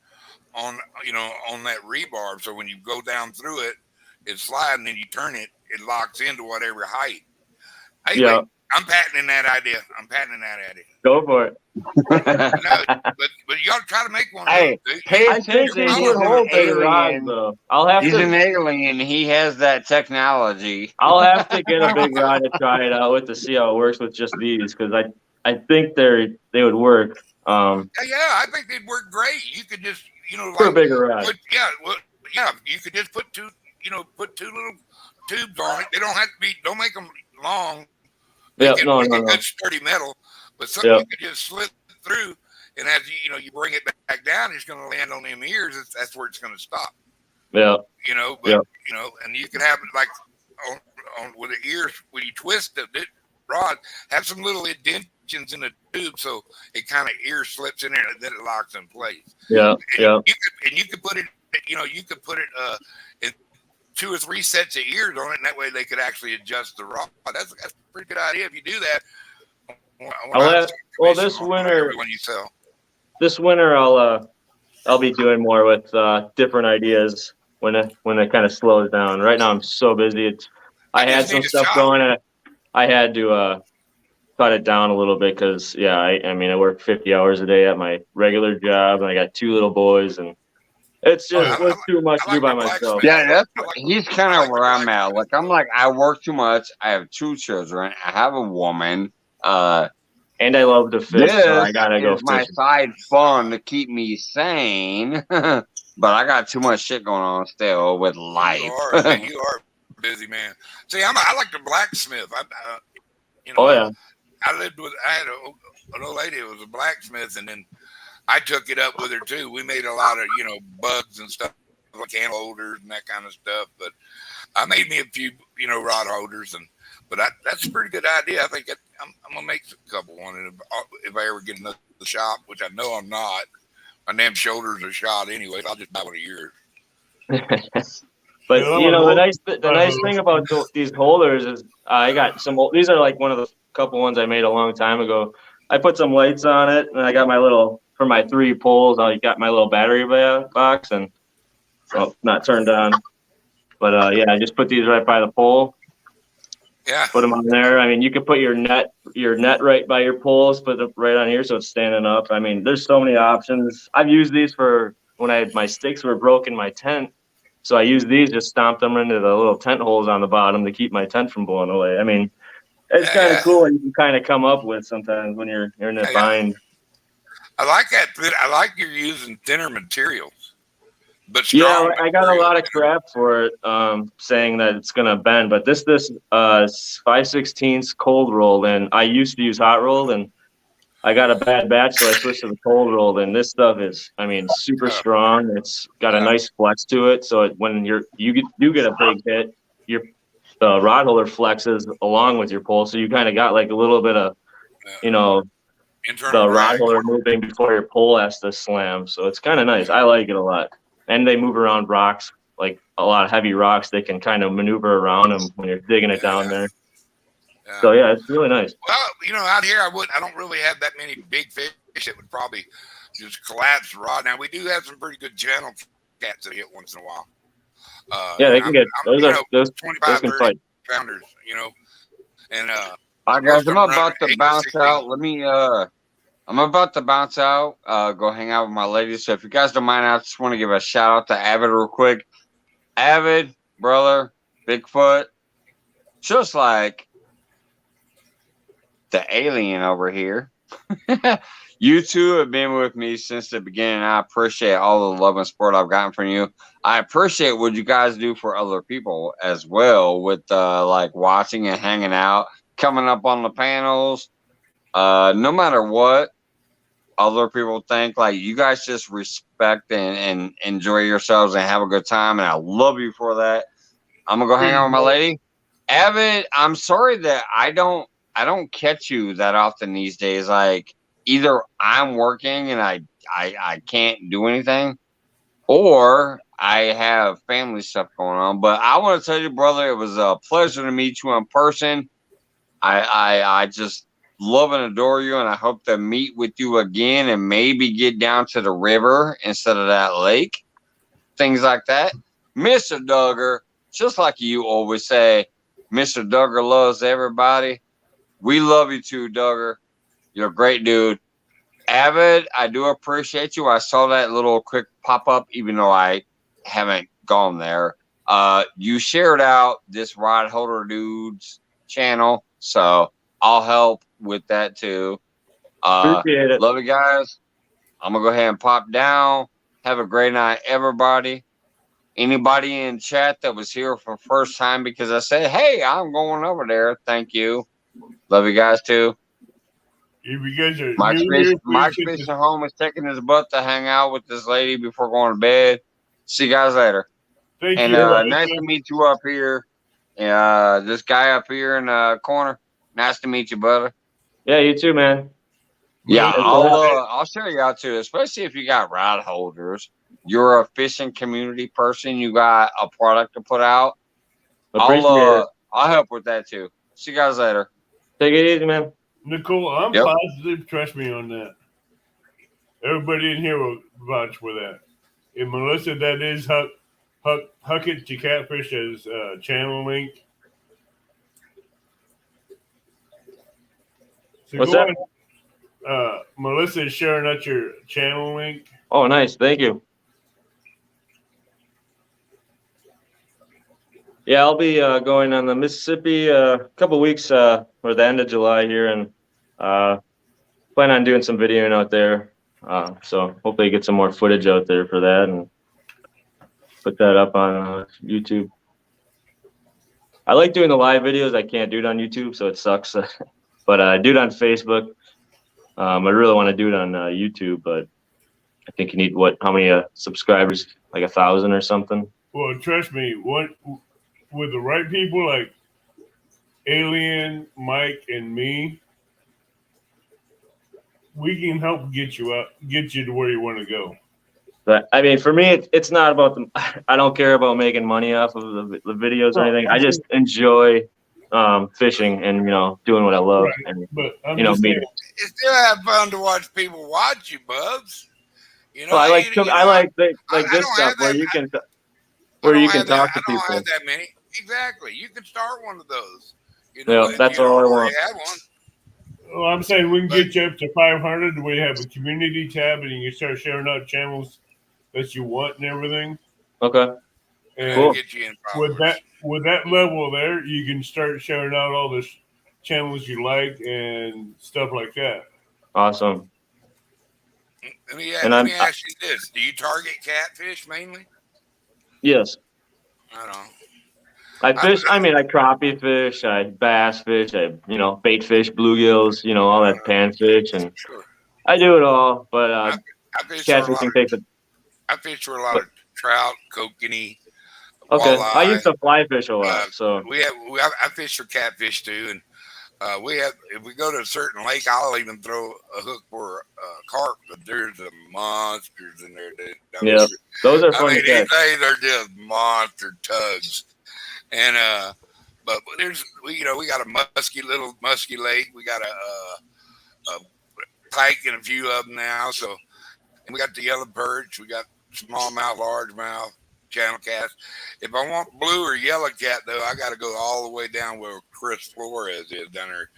on that rebar. So when you go down through it, it slides and then you turn it, it locks into whatever height. Anyway, I'm patenting that idea. Go for it. But you ought to try to make one. Hey, pay attention. He's an alien. He's an alien. He has that technology. I'll have to get a big rod to try it out with to see how it works with just these because I think they would work. Yeah, I think they'd work great. You could just, For a bigger rod. you could just put two little tubes on it. They don't have to be. Don't make them long. Yeah, Make no. good sturdy metal, but something you could just slip through, and as you bring it back down, it's going to land on them ears. That's where it's going to stop. Yeah. And you can have it like on with the ears when you twist the rod, have some little indentions in the tube so it kind of ear slips in there and then it locks in place. Yeah. You could put it, in 2 or 3 sets of ears on it, and that way they could actually adjust the rod. That's a pretty good idea if you do that. This winter, when you sell. This winter I'll be doing more with different ideas when it kind of slows down. Right now I'm so busy. I had some stuff going and I had to cut it down a little bit because I work 50 hours a day at my regular job and I got 2 little boys and it's just was too much to do by myself. Yeah, he's kind of where I'm at. Like I work too much. I have 2 children. I have a woman. And I love to fish, so I gotta go fishing. My side fun to keep me sane, but I got too much shit going on still with life. You are a busy man. See, I like the blacksmith. I had an old lady who was a blacksmith, and then I took it up with her too. We made a lot of bugs and stuff, like can holders and that kind of stuff. But I made me a few rod holders But that's a pretty good idea. I think I'm gonna make a couple one, and if I ever get another shop, which I know I'm not, my damn shoulders are shot anyway. I'll just buy one of yours. But the nice thing about these holders is I got some. These are like one of the couple ones I made a long time ago. I put some lights on it, and I got for my 3 poles. I got my little battery box, and not turned on. But I just put these right by the pole. Yeah. Put them on there. I mean, you could put your net right by your poles, put it right on here so it's standing up. I mean, there's so many options. I've used these for when my sticks were broke in my tent. So I used these, just stomped them into the little tent holes on the bottom to keep my tent from blowing away. I mean, it's kind of cool what you can kind of come up with sometimes when you're in a bind. I like that. I like you're using thinner materials. But strong, I got a lot of crap for it, saying that it's gonna bend. But this 5/16 cold rolled, and I used to use hot rolled, and I got a bad batch, so I switched to the cold rolled. And this stuff is, super strong. It's got a nice flex to it, so when you get a big hit, the rod holder flexes along with your pole, so you kind of got like a little bit of, the rod holder moving before your pole has to slam. So it's kind of nice. I like it a lot. And they move around rocks, like a lot of heavy rocks. They can kind of maneuver around them when you're digging it down there. Yeah. So it's really nice. Well, out here I don't really have that many big fish that would probably just collapse the rod. Now we do have some pretty good channel cats that hit once in a while. They can get those 25, can 30 fight. pounders, And all right, guys, I'm about to bounce out. I'm about to bounce out, go hang out with my lady. So if you guys don't mind, I just want to give a shout out to Avid real quick. Avid, brother, Bigfoot, just like the alien over here. You two have been with me since the beginning. I appreciate all the love and support I've gotten from you. I appreciate what you guys do for other people as well with like watching and hanging out, coming up on the panels. No matter what other people think, like, you guys just respect and enjoy yourselves and have a good time, and I love you for that. I'm gonna go hang out with my lady. Avid, I'm sorry that I don't catch you that often these days. Like, either I'm working and I can't do anything, or I have family stuff going on. But I want to tell you, brother, it was a pleasure to meet you in person. I just love and adore you, and I hope to meet with you again and maybe get down to the river instead of that lake. Things like that. Mr. Duggar, just like you always say, Mr. Duggar loves everybody. We love you too, Duggar. You're a great dude. Avid, I do appreciate you. I saw that little quick pop-up, even though I haven't gone there. You shared out this Rod Holder Dude's channel, so I'll help with that too. Appreciate it. Love you guys. I'm gonna go ahead and pop down. Have a great night, everybody. Anybody in chat that was here for first time because I said, hey, I'm going over there. Thank you. Love you guys too. If you guys are Mike's new here, Mike's please hit fishing home is taking his butt to hang out with this lady before going to bed. See you guys later. thank And you. nice to meet you up here. This guy up here in the corner. Nice to meet you, brother. Yeah, you too, man. Yeah, Melissa, I'll show you out too, especially if you got rod holders. You're a fishing community person. You got a product to put out. Appreciate it. I'll help with that too. See you guys later. Take it easy, man. Nicole, I'm Yep. positive. Trust me on that. Everybody in here will vouch for that. And Melissa, that is Huckett to Catfish as channel link. So What's go that? on. Melissa is sharing out your channel link. Oh, nice. Thank you. Yeah, I'll be going on the Mississippi a couple weeks or the end of July here, and plan on doing some videoing out there. So hopefully get some more footage out there for that and put that up on YouTube. I like doing the live videos. I can't do it on YouTube, so it sucks. But I do it on Facebook. I really want to do it on YouTube, but I think you need how many subscribers? Like 1,000 or something. Well, trust me, with the right people like Alien, Mike, and me, we can help get you to where you want to go. But I mean, for me, it's not about the. I don't care about making money off of the videos or anything. I just enjoy fishing and doing what I love. Right. And But I'm you know just me. saying, It's still have fun to watch people watch you, Bubs. You know, Well, I like you know, I like I this don't stuff have where that- you can I where don't you can have that- talk to I don't people. have that many. Exactly. You can start one of those. You Yeah, know, if that's you all I don't want. already have one. well, I'm saying we can get you up to 500. We have a community tab, and you can start sharing out channels that you want and everything. Okay. And Cool. Get you in with followers. that level there, you can start sharing out all the channels you like and stuff like that. Awesome. Let me And let me ask you this: do you target catfish mainly? Yes. I don't. I fish. I mean, I crappie fish, I bass fish, I bait fish, bluegills, all that panfish, and Sure. I do it all. But I fish for a lot catfishing of. takes a. I fish for a lot of trout, kokanee, Okay, walleye. I used to fly fish a lot, so I fish for catfish too, and if we go to a certain lake, I'll even throw a hook for a carp. But there's a monsters in there. yeah, those are fun I to mean, catch. these are just monster tugs, and but there's we got a little musky lake. We got a pike and a few of them now. So, and we got the yellow perch. We got smallmouth, largemouth, channel cats. If I want blue or yellow cat, though, I got to go all the way down where Chris Flores is down there,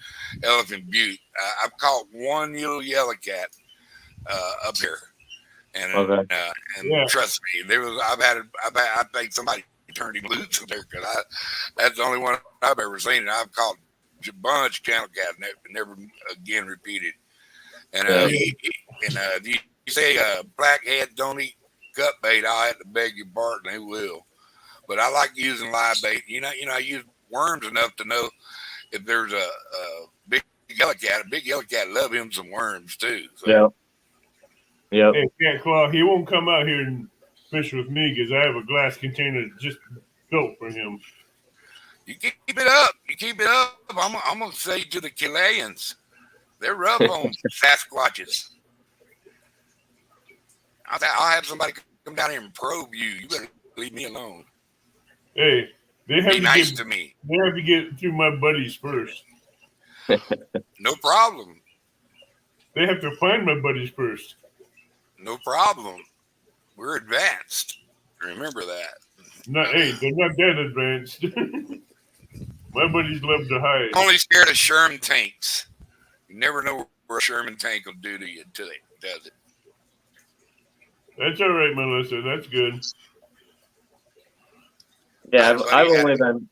Elephant Butte. I've caught one little yellow cat up here, and Okay. and trust me, I think somebody turned him loose there because that's the only one I've ever seen, and I've caught a bunch of channel cat, never again repeated. And if you say blackhead don't eat cut bait, I'll have to beg your pardon. They will. But I like using live bait. I use worms enough to know if there's a big yellow cat. A big yellow cat love him some worms too. So. Yeah. Hey, Cat Claw, he won't come out here and fish with me because I have a glass container just built for him. You keep it up. You keep it up. I'm gonna say to the Chileans, they're rough on Sasquatches. I'll have somebody come down here and probe you. You better leave me alone. Hey, they have Be to nice get to me. they have to get through my buddies first. No problem. They have to find my buddies first. No problem. We're advanced. Remember that. Hey, they're not that advanced. My buddies love to hide. Only scared of Sherman tanks. You never know what a Sherman tank will do to you until it does it. That's all right, Melissa. That's good. Yeah, I've only been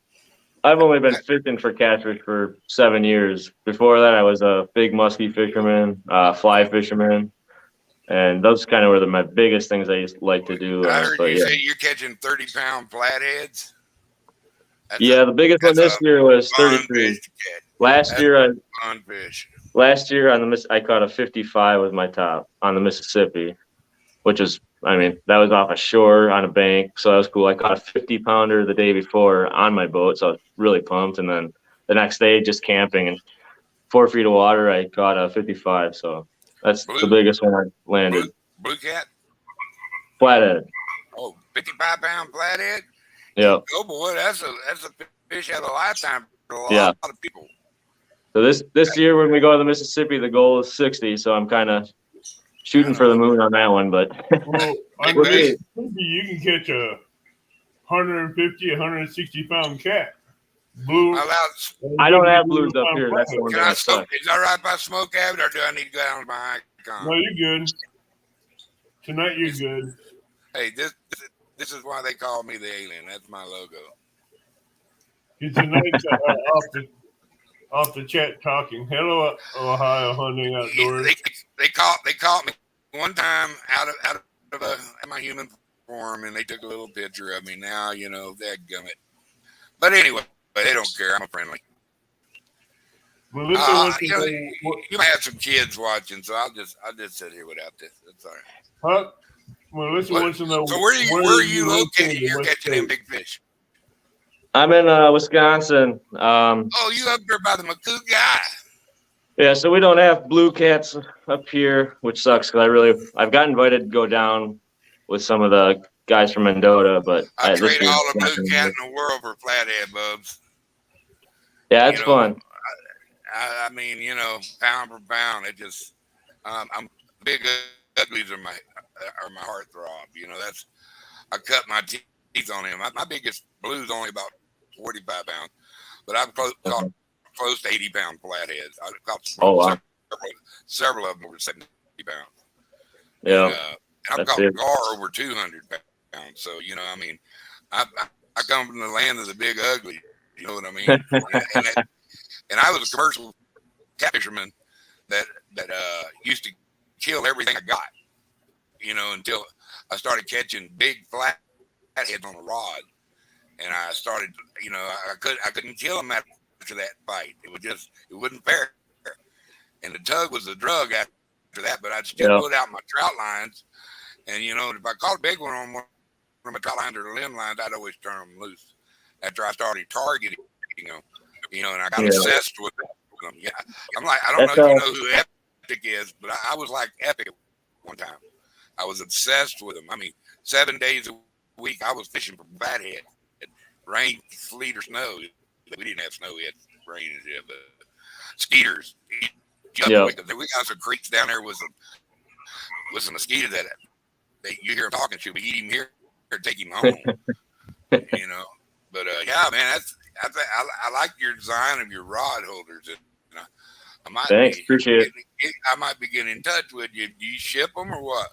I've only been fishing for catfish for 7 years. Before that, I was a big musky fisherman, fly fisherman, and those kind of were my biggest things I used to like to do. I heard But you yeah, say you're catching 30-pound flatheads. yeah, the biggest one That's this a year was fun 33. fish to catch. Last That's year, a fun fish. on the I caught a 55 with my top on the Mississippi, which is, I mean, that was off a shore on a bank, so that was cool. I caught a 50-pounder the day before on my boat, so I was really pumped. And then the next day, just camping and 4 feet of water, I caught a 55. So that's the Blue, biggest one I landed. blue cat. Flathead. Oh, 55-pound flathead. Yeah. Oh boy, that's a fish out of a lifetime for a lot Yeah. of people. So this year when we go to the Mississippi, the goal is 60. So I'm kind of shooting for the moon on that one, but Well, on We'll the see. Mississippi, you can catch a 150, 160-pound cat. Blue. How loud? I don't have blues up here. That's the one Can thing I I smoke? suck. Is that right if I smoke Abbott, or do I need to go down to my icon? No, you're good. Tonight you're good. Hey, this is why they call me the alien. That's my logo. Tonight's off the chat talking. Hello, Ohio Hunting Outdoors. They caught me one time out of at my human form, and they took a little picture of me. Now dadgummit. But anyway, they don't care. I'm friendly. Melissa wants to you might have some kids watching, so I'll just sit here without this. That's all right. Huh? Melissa wants to know. So where are you located? You're catching them big fish. I'm in Wisconsin. Oh, you up there by the McCoo guy? Yeah, so we don't have blue cats up here, which sucks because I've got invited to go down with some of the guys from Mendota, but I this trade year all it's the not blue gonna cat work. in the world for flathead bubs. Yeah, it's fun. I mean, pound for pound, it just I'm big uglies are my heartthrob. I cut my teeth on him. My biggest blue's only about 45 pounds, but I've caught close to 80-pound flatheads. I've caught several of them over 70 pounds. Yeah, and I've caught gar over 200 pounds. So I mean, I come from the land of the big ugly. You know what I mean? and I was a commercial cat fisherman that used to kill everything I got. Until I started catching big flatheads on a rod, and I started. I couldn't kill them after that fight. It wasn't fair. And the tug was the drug after that. But I'd still put out my trout lines, and if I caught a big one on one of my trout lines or the limb lines, I'd always turn them loose. After I started targeting, and I got obsessed with them. Yeah, I'm like, I don't know if you know who Epic is, but I was like Epic at one time. I was obsessed with them. I mean, 7 days a week, I was fishing for flathead. Rain, sleet, or snow. We didn't have snow yet. Rain is yet, but skeeters. We got some creeks down there with some mosquitoes that you hear them talking to, but eat him here or take him home. But yeah, man, I like your design of your rod holders. Thanks, appreciate it. I might be getting in touch with you. Do you ship them or what?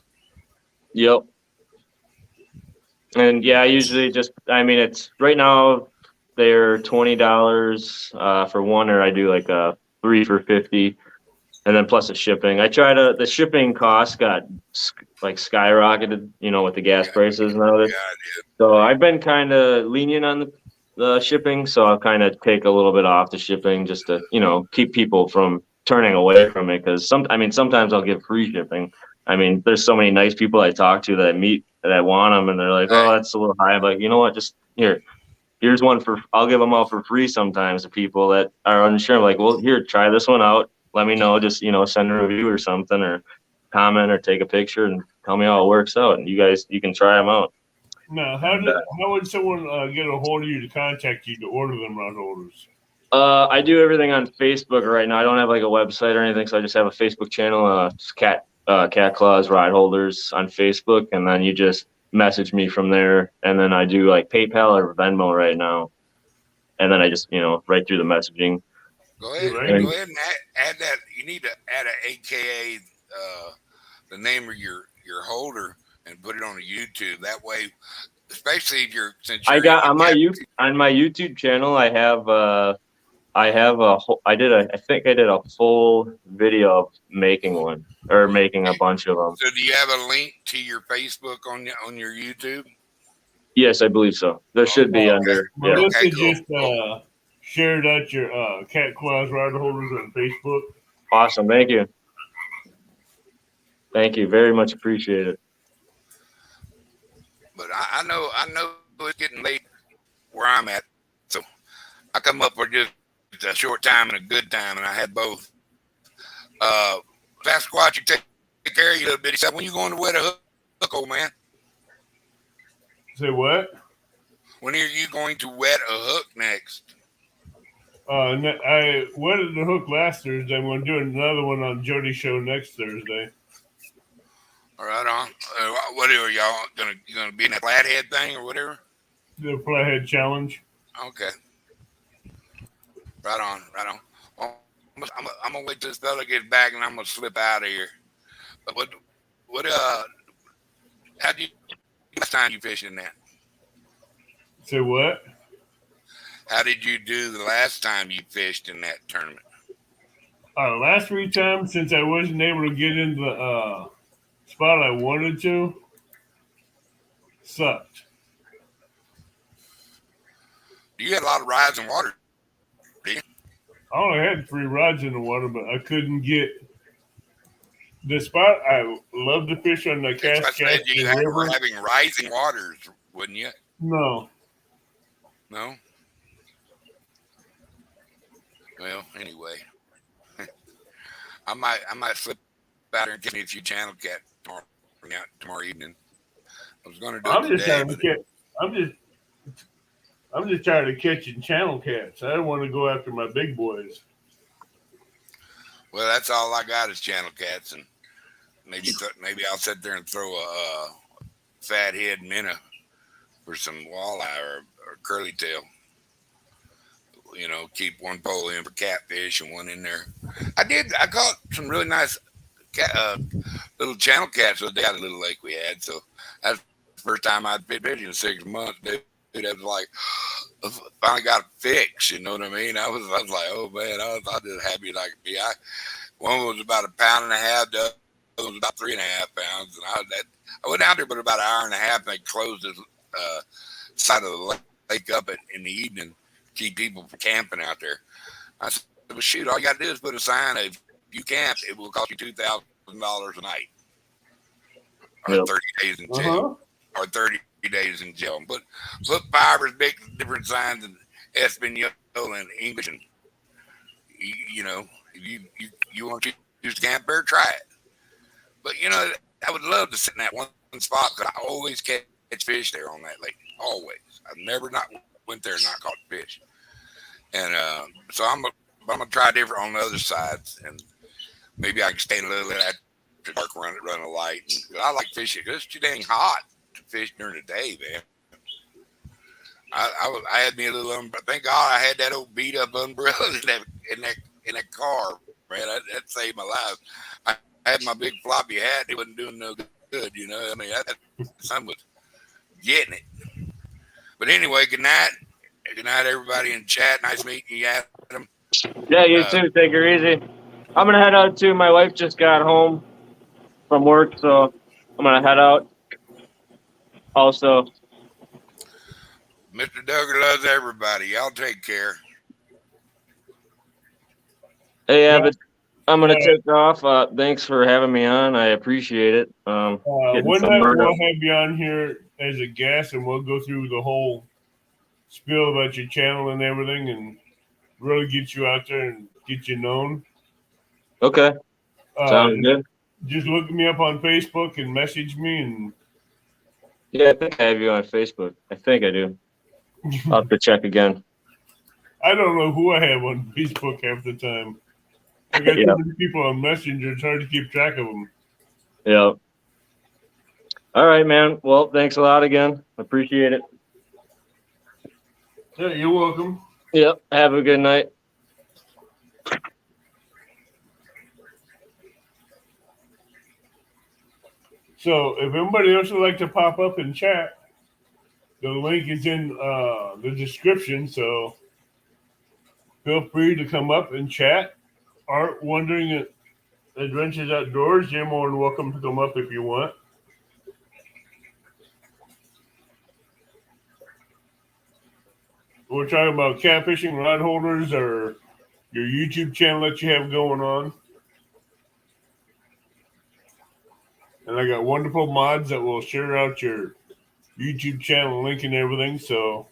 Yep. And yeah, I usually it's right now they're $20 for one, or I do like a 3 for $50, and then plus the shipping. The shipping cost got like skyrocketed, with the gas prices and all this. Yeah, so I've been kind of lenient on the shipping, so I'll kind of take a little bit off the shipping just to, keep people from turning away from it. Because sometimes I'll give free shipping. I mean, there's so many nice people I talk to that I meet that want them, and they're like, "Oh, that's a little high." I'm like, you know what? Just here's one I'll give them all for free sometimes to people that are unsure. I'm like, well, here, try this one out. Let me know. Just send a review or something, or comment, or take a picture, and tell me how it works out. And you can try them out. Now, how would someone get a hold of you to contact you to order them rod holders? I do everything on Facebook right now. I don't have like a website or anything, so I just have a Facebook channel, Cat Claws Rod Holders on Facebook, and then you just message me from there. And then I do like PayPal or Venmo right now, and then I just right through the messaging. Go ahead and add that. You need to add a AKA the name of your holder and put it on a YouTube. That way, especially if you're since I you're got into on my YouTube channel. I have I think I did a full video of making one or making a bunch of them. So do you have a link to your Facebook on your YouTube? Yes, I believe so. There should be Oh, under. Yeah. Melissa Okay, cool, just cool. shared out your cat claws rider holders on Facebook. Awesome. Thank you. Thank you. Very much appreciated. But I know it's getting late where I'm at, so I come up for just a short time and a good time, and I had both. Sasquatch, you take care of your little bitty self. When you going to wet a hook, old man? Say what? When are you going to wet a hook next? I wetted the hook last Thursday. I'm going to do another one on Jody's show next Thursday. All right, on. What are y'all gonna be in that flathead thing or whatever? The Flathead Challenge. Okay. Right on, right on. Well, I'm gonna wait till this fella gets back and I'm gonna slip out of here. But how do you last time you fished in that? Say what? How did you do the last time you fished in that tournament? Last 3 times since I wasn't able to get into the spot I wanted to, sucked. You had a lot of rides in water. I only had 3 rods in the water, but I couldn't get the spot. I love to fish on the Cascade You were having rising waters, wouldn't you? No. No. Well, anyway, I might slip out there and get me a few channel cat tomorrow evening. I was going to do it today. I'm just tired of catching channel cats. I don't want to go after my big boys. Well, that's all I got is channel cats, and maybe I'll sit there and throw a fathead minnow for some walleye or curly tail. You know, keep one pole in for catfish and one in there. I caught some really nice little channel cats the other little lake we had. So that's the first time I'd been fishing in 6 months, dude. I was like, I finally got it fixed. You know what I mean? I was like, oh man, I was just happy like be. One was about 1.5 pounds. The other was about 3.5 pounds. And I went out there for about 1.5 hours, and they closed the side of the lake up in the evening. Keep people from camping out there. I said, well, shoot, all you got to do is put a sign of, if you camp, it will cost you $2,000 a night. Or Yep. 30 days in jail. Or 30 days in jail. But put 5 or 6 different signs in Espanol and English. And, you know, if you want to use the camp there, try it. But, you know, I would love to sit in that one spot because I always catch fish there on that lake. Always. I've never not went there and not caught fish. And so I'm gonna try different on the other sides, and maybe I can stay a little bit after dark, run a light. And I like fishing because it's too dang hot to fish during the day, man. I had me a little umbrella. Thank God I had that old beat up umbrella in that car, man. That saved my life. I had my big floppy hat. It wasn't doing no good, you know. I mean, that sun was getting it. But anyway, good night. Good night, everybody in chat. Nice meeting you, Adam. Yeah, you too. Take her easy. I'm gonna head out too. My wife just got home from work, so I'm gonna head out. Also, Mr. Duggar loves everybody. Y'all take care. hey, Abbott, I'm gonna take off. Thanks for having me on. I appreciate it. One some night murder. we'll have you on here as a guest, and we'll go through the whole spiel about your channel and everything, and really get you out there and get you known. Okay, sounds good. Just look me up on Facebook and message me, and Yeah, I think I have you on Facebook. I think I do. I'll have to check again. I don't know who I have on Facebook half the time. I got Yeah. so many people on Messenger; it's hard to keep track of them. Yeah. All right, man. Well, thanks a lot again. Appreciate it. Yeah, you're welcome. Yep. Have a good night. So, if anybody else would like to pop up and chat, The link is in the description, so feel free to come up and chat. Art Wondering at Adventures Outdoors, you're more than welcome to come up if you want. We're talking about catfishing, rod holders, or your YouTube channel that you have going on. And I got wonderful mods that will share out your YouTube channel link and everything. So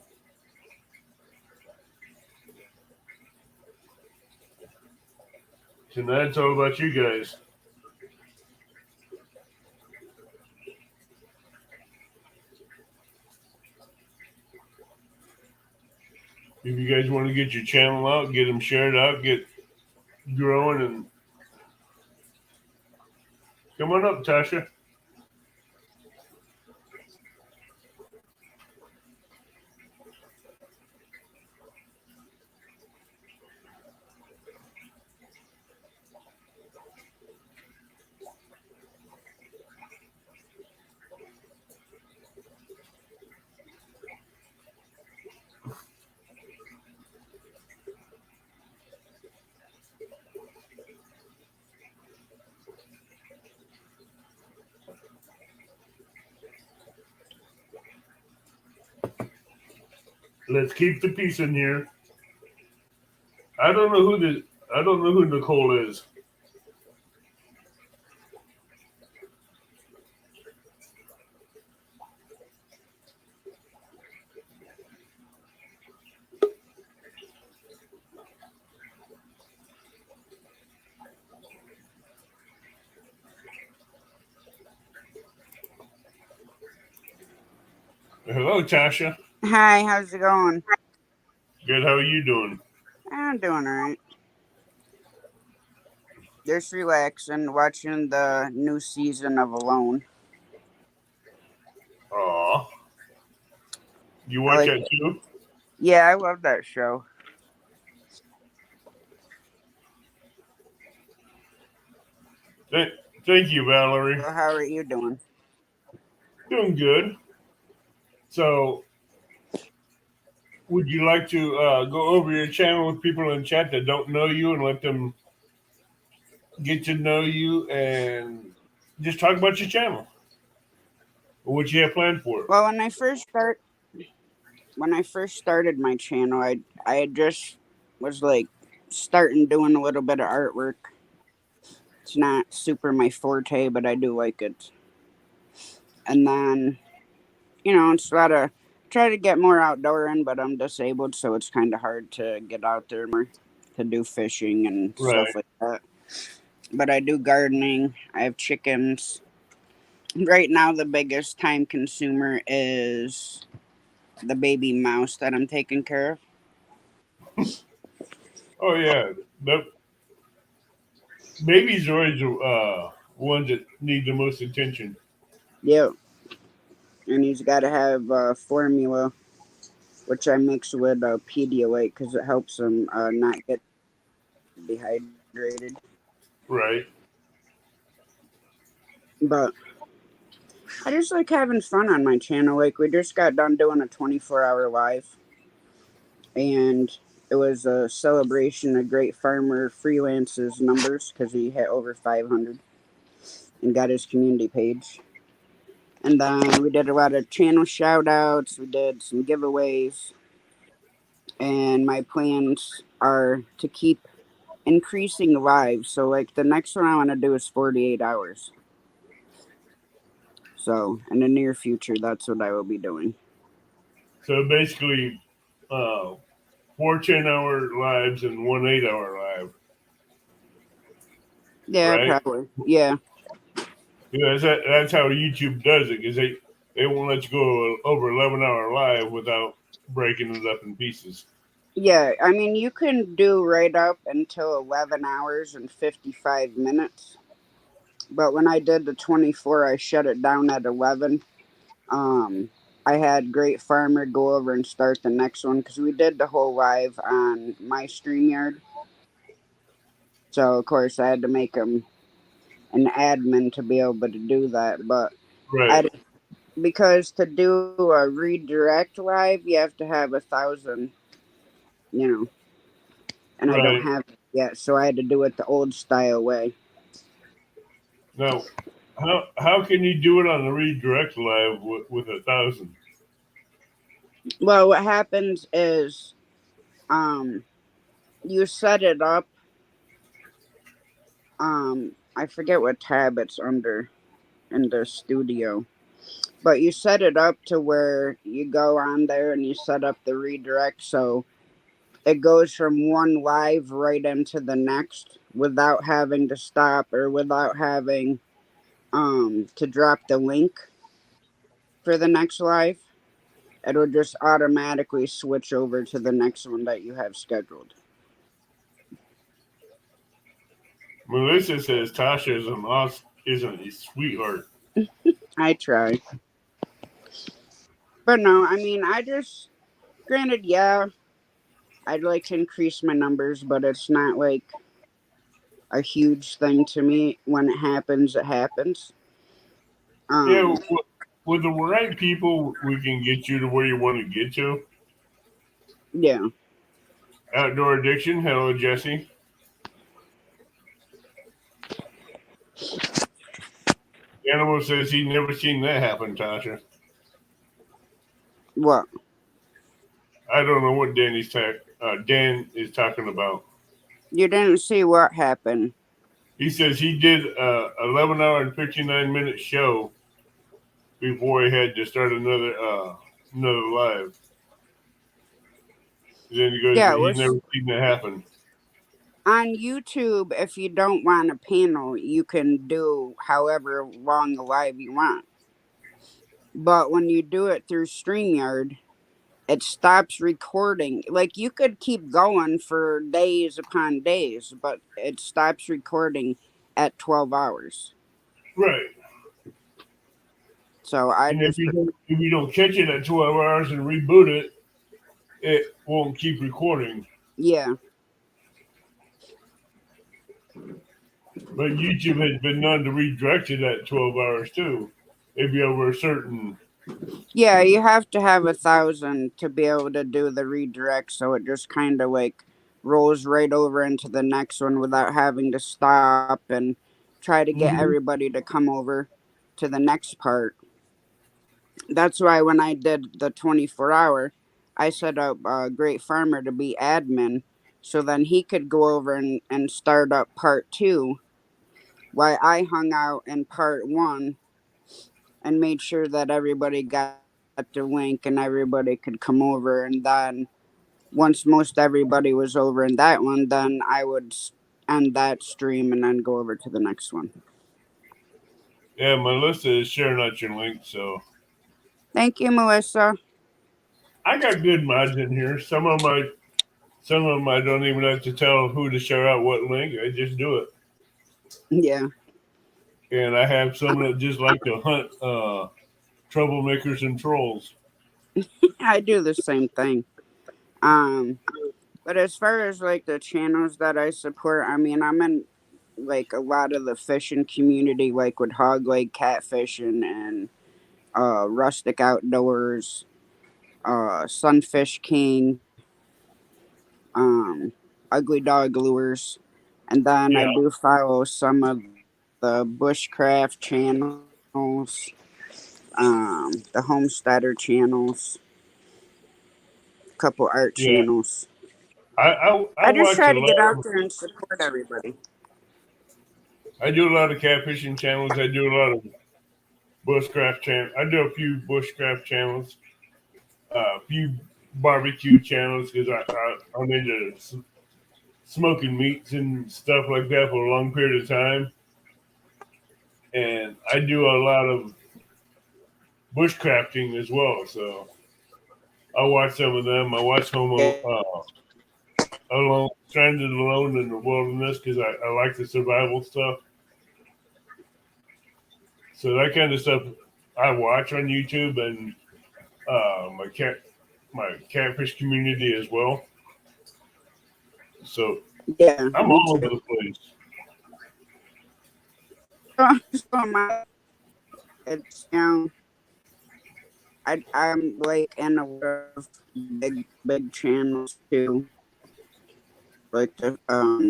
tonight's all about you guys. If you guys want to get your channel out, get them shared out, get growing, and come on up, Tasha. Let's keep the peace in here. I don't know who Nicole is. Hello, Tasha. Hi, how's it going? Good. How are you doing? I'm doing alright. Just relaxing, watching the new season of Alone. Aw. You watch that too? Yeah, I love that show. Thank you, Valerie. So how are you doing? Doing good. So, would you like to go over your channel with people in chat that don't know you and let them get to know you and just talk about your channel or what you have planned for it? Well, when I first started my channel, I just was like starting doing a little bit of artwork. It's not super my forte, but I do like it. And then, it's a lot of try to get more outdoor in, but I'm disabled, so it's kind of hard to get out there more to do fishing and Right. stuff like that. But I do gardening. I have chickens. Right now, the biggest time consumer is the baby mouse that I'm taking care of. Oh yeah, the babies are always ones that need the most attention. Yep. And he's got to have formula, which I mix with Pedialyte because it helps him not get dehydrated. Right. But I just like having fun on my channel. Like, we just got done doing a 24-hour live, and it was a celebration of Great Farmer Freelance's numbers because he hit over 500 and got his community page. And then we did a lot of channel shout outs, we did some giveaways, and my plans are to keep increasing lives. So, like, the next one I want to do is 48 hours. So, in the near future, that's what I will be doing. So basically, 4 10-hour lives and 1 8-hour live. Yeah, Right? probably. Yeah. Yeah, that's how YouTube does it, because they won't let you go over 11-hour live without breaking it up in pieces. Yeah, I mean, you can do right up until 11 hours and 55 minutes. But when I did the 24, I shut it down at 11. I had Great Farmer go over and start the next one because we did the whole live on my StreamYard. So, of course, I had to make him an admin to be able to do that. But Right. because to do a redirect live, you have to have 1,000, you know, and I don't Right. have it yet, so I had to do it the old style way. Now, how can you do it on the redirect live with 1,000? Well, what happens is, you set it up. I forget what tab it's under in the studio, but you set it up to where you go on there and you set up the redirect, so it goes from one live right into the next without having to stop or without having to drop the link for the next live. It'll just automatically switch over to the next one that you have scheduled. Melissa says Tasha isn't a sweetheart. I try. But no, I mean, I just, granted, yeah, I'd like to increase my numbers, but it's not like a huge thing to me. When it happens, it happens. Yeah, Um, with the right people, we can get you to where you want to get to. yeah. Outdoor addiction. Hello, Jesse. Animal says he's never seen that happen, Tasha. What? I don't know what Dan is talking about. You didn't see what happened. He says he did a 11-hour and 59-minute show before he had to start another live. Then he goes, Yeah, it he's was never seen that happen. on YouTube. If you don't want a panel, you can do however long a live you want. But when you do it through StreamYard, it stops recording. Like, you could keep going for days upon days, but it stops recording at 12 hours. Right. So I And just, if you don't catch it at 12 hours and reboot it, it won't keep recording. yeah. But YouTube has been known to redirect it at 12 hours too. If you over a certain. Yeah, you have to have 1,000 to be able to do the redirect, so it just kind of like rolls right over into the next one without having to stop and try to get everybody to come over to the next part. That's why when I did the 24-hour, I set up Great Farmer to be admin, so then he could go over and start up part 2 while I hung out in part 1 and made sure that everybody got the link and everybody could come over. And then once most everybody was over in that one, then I would end that stream and then go over to the next one. Yeah, Melissa is sharing out your link, so. Thank you, Melissa. I got good mods in here. Some of them I don't even have to tell who to share out what link. I just do it. Yeah. And I have some that just like to hunt troublemakers and trolls. I do the same thing. But as far as like the channels that I support, I mean, I'm in like a lot of the fishing community, like with Hog Leg Catfishing and Rustic Outdoors, Sunfish King, Ugly Dog Lures, and then I Yeah. do follow some of the bushcraft channels, the homesteader channels, a couple art Yeah. channels. I I just watch try a to get lot. out there and support everybody. I do a lot of catfishing channels. I do a lot of bushcraft channels. I do a few bushcraft channels, a few barbecue channels because I'm into smoking meats and stuff like that for a long period of time. And I do a lot of bushcrafting as well. So I watch some of them. I watch Alone, Stranded Alone in the Wilderness because I like the survival stuff. So that kind of stuff I watch on YouTube and my catfish community as well. So Yeah, I'm me all over too. the place. So it's I'm like in a lot of big channels too, like the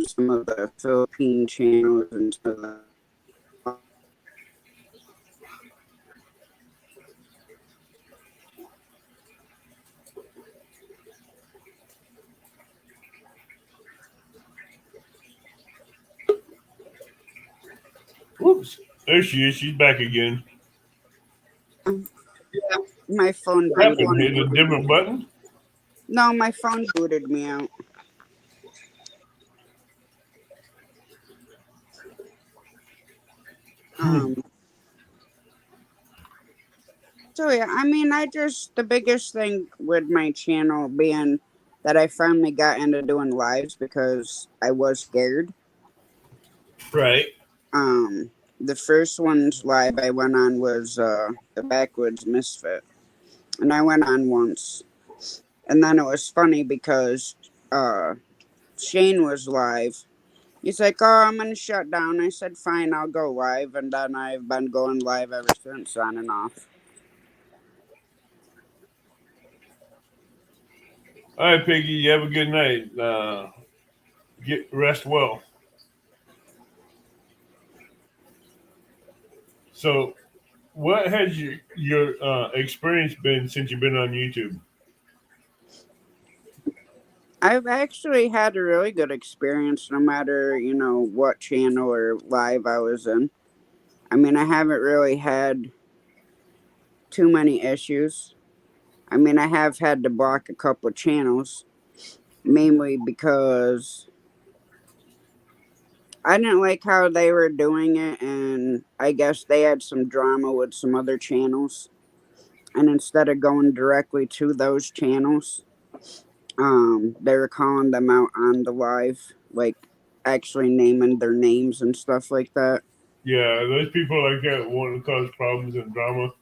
some of the Philippine channels and some of the. Whoops. There she is. She's back again. My phone What happened? booted. Hit a different button? No, my phone booted me out. Um. So yeah, I mean, the biggest thing with my channel being that I finally got into doing lives because I was scared. Right. The first one's live I went on was the Backwoods Misfit, and I went on once, and then it was funny because Shane was live. He's like, "Oh, I'm gonna shut down." I said, "Fine, I'll go live," and then I've been going live ever since, on and off. All right, Piggy. You have a good night. Get rest well. So, what has your experience been since you've been on YouTube? I've actually had a really good experience, no matter what channel or live I was in. I mean, I haven't really had too many issues. I mean, I have had to block a couple of channels, mainly because I didn't like how they were doing it, and I guess they had some drama with some other channels. And instead of going directly to those channels, they were calling them out on the live, like actually naming their names and stuff like that. Yeah, those people like that want to cause problems and drama.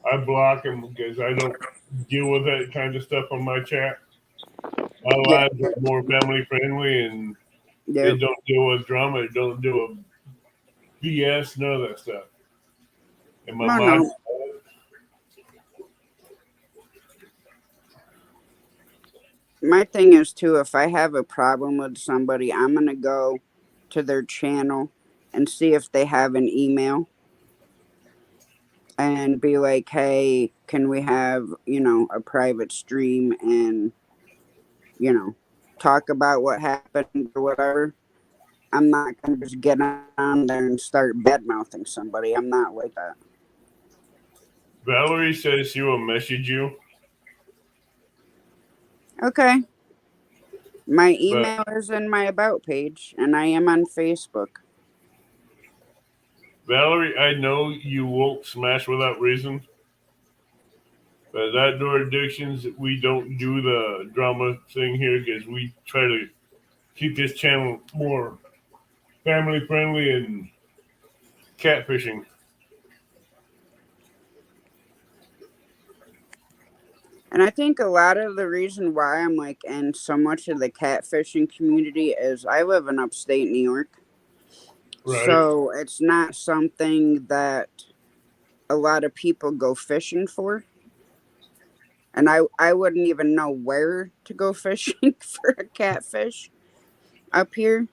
I block them because I don't deal with that kind of stuff on my chat. My Yeah, lives are more family friendly and yeah. it don't deal with drama. It don't deal with BS, none of that stuff. And my No, mod, no. My thing is too, if I have a problem with somebody, I'm gonna go to their channel and see if they have an email and be like, "Hey, can we have a private stream and you know talk about what happened or whatever?" I'm not gonna just get on there and start bad mouthing somebody. I'm not like that. Valerie says she will message you, Okay. My but email is in my about page, and I am on Facebook. Valerie, I know you won't smash without reason. But at Outdoor Addictions, we don't do the drama thing here because we try to keep this channel more family friendly and catfishing. And I think a lot of the reason why I'm like in so much of the catfishing community is I live in upstate New York. Right, So it's not something that a lot of people go fishing for. And I wouldn't even know where to go fishing for a catfish up here.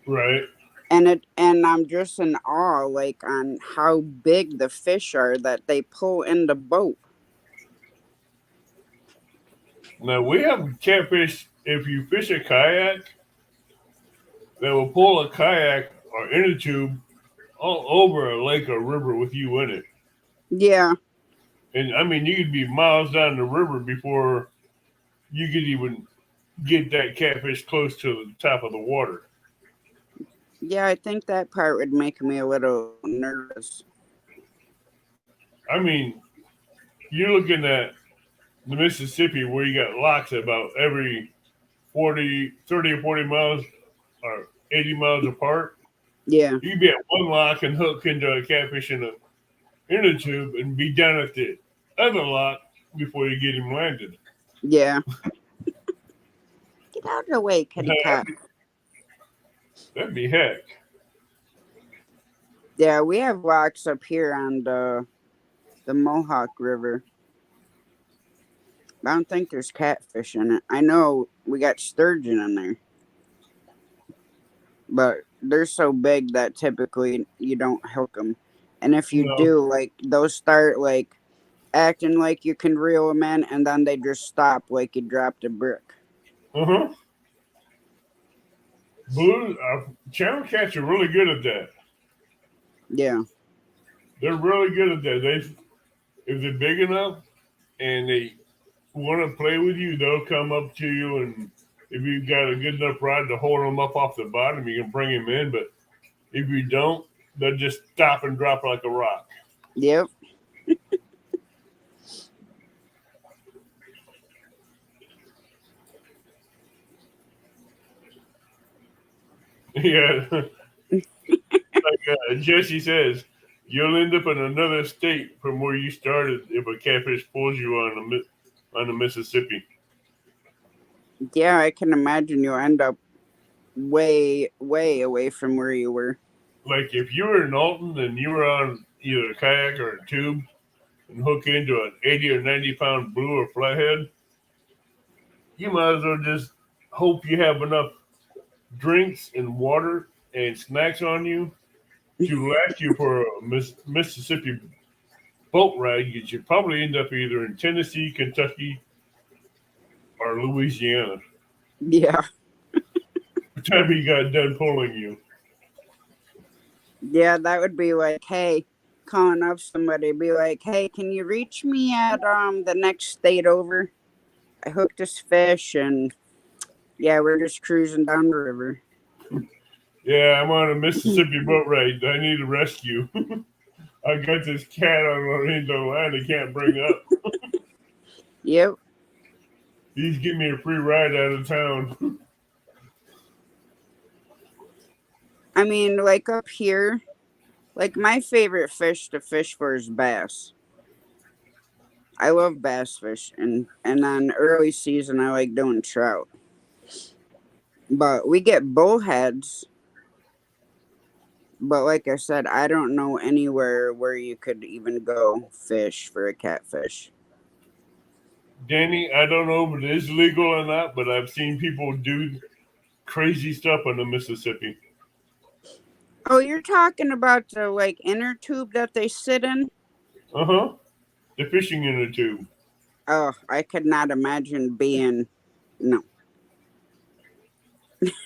right. And I'm just in awe like on how big the fish are that they pull in the boat. Now we have catfish. If you fish a kayak, they will pull a kayak or inner tube all over a lake or river with you in it. Yeah. And I mean, you could be miles down the river before you could even get that catfish close to the top of the water. Yeah, I think that part would make me a little nervous. I mean, you're looking at the Mississippi where you got locks about every 30 or 40 miles or 80 miles apart. Yeah. You could be at one lock and hook into a catfish in a inner tube and be down at the other lock before you get him landed. Yeah. Get out of the way, kitty cat. That'd be heck. Yeah, we have locks up here on the Mohawk River. I don't think there's catfish in it. I know we got sturgeon in there, but they're so big that typically you don't hook them. And if you No. do, like they'll start like acting like you can reel them in, and then they just stop like you dropped a brick. Uh-huh. Blue channel cats are really good at that. Yeah, They're really good at that. If they're big enough and they want to play with you, they'll come up to you, and if you've got a good enough rod to hold them up off the bottom, you can bring them in. But if you don't, they'll just stop and drop like a rock. yep. Yeah, like Jesse says, you'll end up in another state from where you started if a catfish pulls you on the Mississippi. Yeah, I can imagine you'll end up way, way away from where you were. Like if you were in Alton and you were on either a kayak or a tube and hook into an 80 or 90 pound blue or flathead, you might as well just hope you have enough drinks and water and snacks on you to last you for a Mississippi boat ride. You should probably end up either in Tennessee, Kentucky, or Louisiana. Yeah, By the time he got done pulling you. yeah, that would be like, hey, calling up somebody, be like, hey, can you reach me at the next state over? I hooked this fish, and yeah, we're just cruising down the river. Yeah, I'm on a Mississippi boat ride. I need a rescue. I got this cat on the end of the line I can't bring up. Yep. He's giving me a free ride out of town. I mean, like up here, like my favorite fish to fish for is bass. I love bass fish, and on early season I like doing trout. But we get bullheads. But like I said, I don't know anywhere where you could even go fish for a catfish. Danny, I don't know if it is legal or not, but I've seen people do crazy stuff on the Mississippi. Oh, you're talking about the like inner tube that they sit in? Uh-huh. The fishing in a tube. Oh, I could not imagine being no.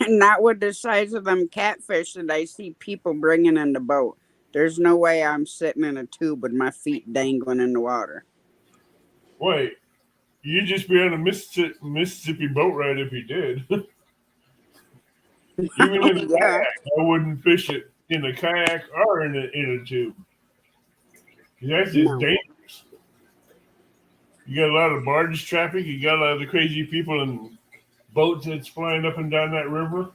Not with the size of them catfish that I see people bringing in the boat. There's no way I'm sitting in a tube with my feet dangling in the water. Wait, you'd just be on a Mississippi boat ride if you did. Even in a Yeah. kayak, I wouldn't fish it in a kayak or in a tube. That's just No. dangerous. You got a lot of barge traffic. You got a lot of the crazy people in boats that's flying up and down that river.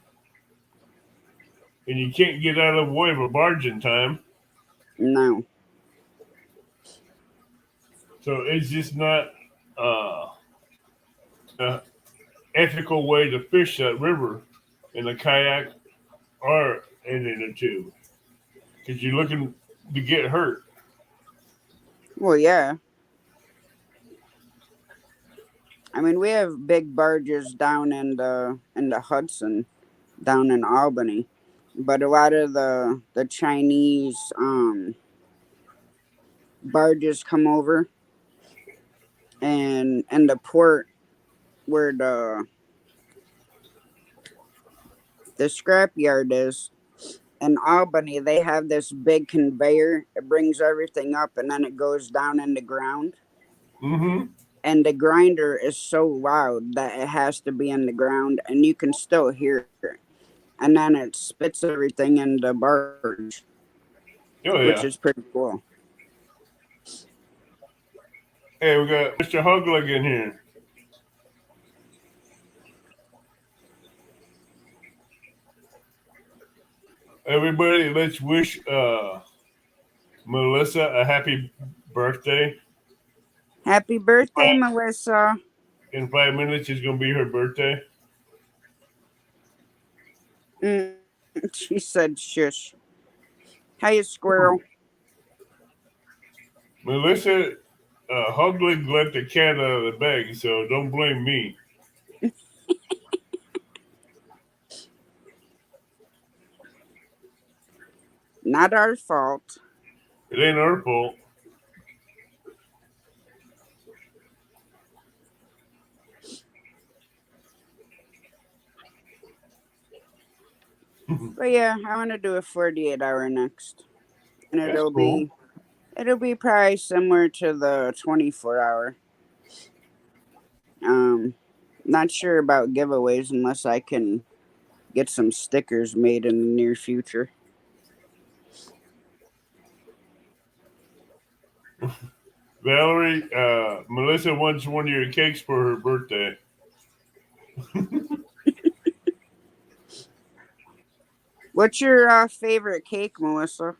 And you can't get out of the way of a barge in time. No. So it's just not an ethical way to fish that river in a kayak or in a tube. Because you're looking to get hurt. Well, yeah. I mean, we have big barges down in the Hudson, down in Albany, but a lot of the Chinese barges come over, and in the port where the scrapyard is in Albany, they have this big conveyor. It brings everything up, and then it goes down in the ground. Mm-hmm. And the grinder is so loud that it has to be in the ground, and you can still hear it. And then it spits everything in the barge, Oh, yeah. which is pretty cool. Hey, we got Mr. Hugleg in here. Everybody, let's wish Melissa a happy birthday. Happy birthday, Melissa. In 5 minutes is going to be her birthday. She said shush. Hey, squirrel. Melissa Hogleg let the cat out of the bag, so don't blame me. Not our fault. It ain't our fault. But yeah, I want to do a 48 hour next. And That's cool. it'll be probably similar to the 24 hour. Not sure about giveaways unless I can get some stickers made in the near future. Valerie, Melissa wants one of your cakes for her birthday. What's your favorite cake, Melissa?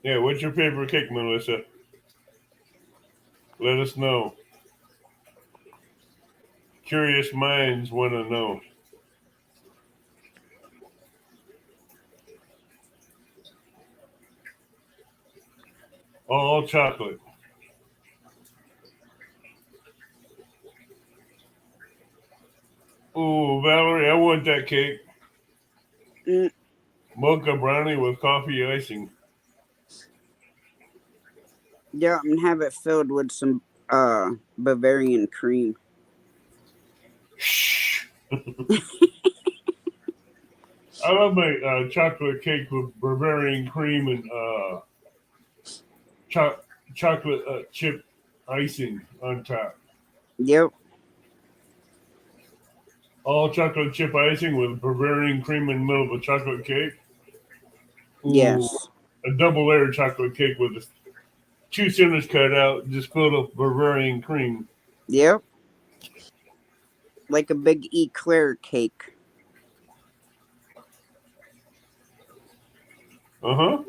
Yeah, what's your favorite cake, Melissa? Let us know. Curious minds want to know. All chocolate. Oh, Valerie, I want that cake. Mm, Mocha brownie with coffee icing. yeah, and have it filled with some Bavarian cream. Shh. I love my chocolate cake with Bavarian cream and chocolate chip icing on top. Yep. All chocolate chip icing with Bavarian cream in the middle of a chocolate cake. Ooh, Yes. a double layer chocolate cake with two centers cut out, just filled with Bavarian cream. Yep. Like a big eclair cake. Uh-huh.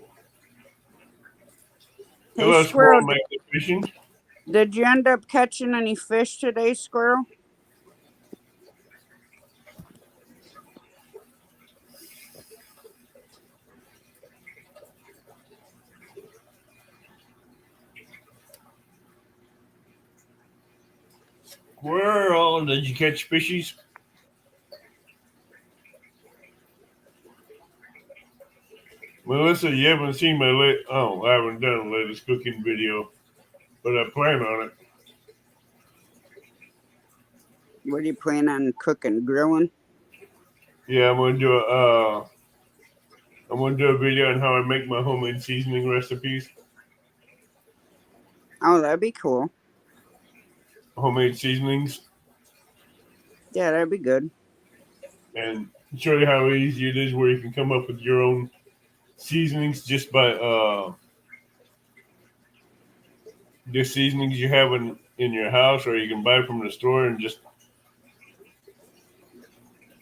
Hey, Hello, Squirrel, Squirrel Making Fishing. did you end up catching any fish today, Squirrel? Squirrel, did you catch fishies? Melissa, you haven't seen my I haven't done a latest cooking video, but I plan on it. What do you plan on cooking? Grilling? Yeah, I'm gonna do a video on how I make my homemade seasoning recipes. Oh, that'd be cool. Homemade seasonings, Yeah, that'd be good. and show you how easy it is where you can come up with your own seasonings just by the seasonings you have in your house, or you can buy from the store and just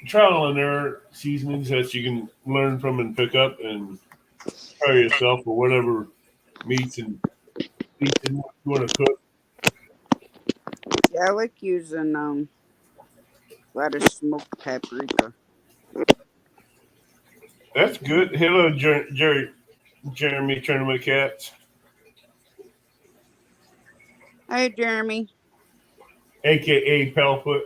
trial and error seasonings that you can learn from and pick up and try yourself or whatever meats and meats you want to cook. Yeah, I like using a lot of smoked paprika. That's good. Hello, Jeremy Tournament Cats, Hey, Jeremy. aka Palfoot.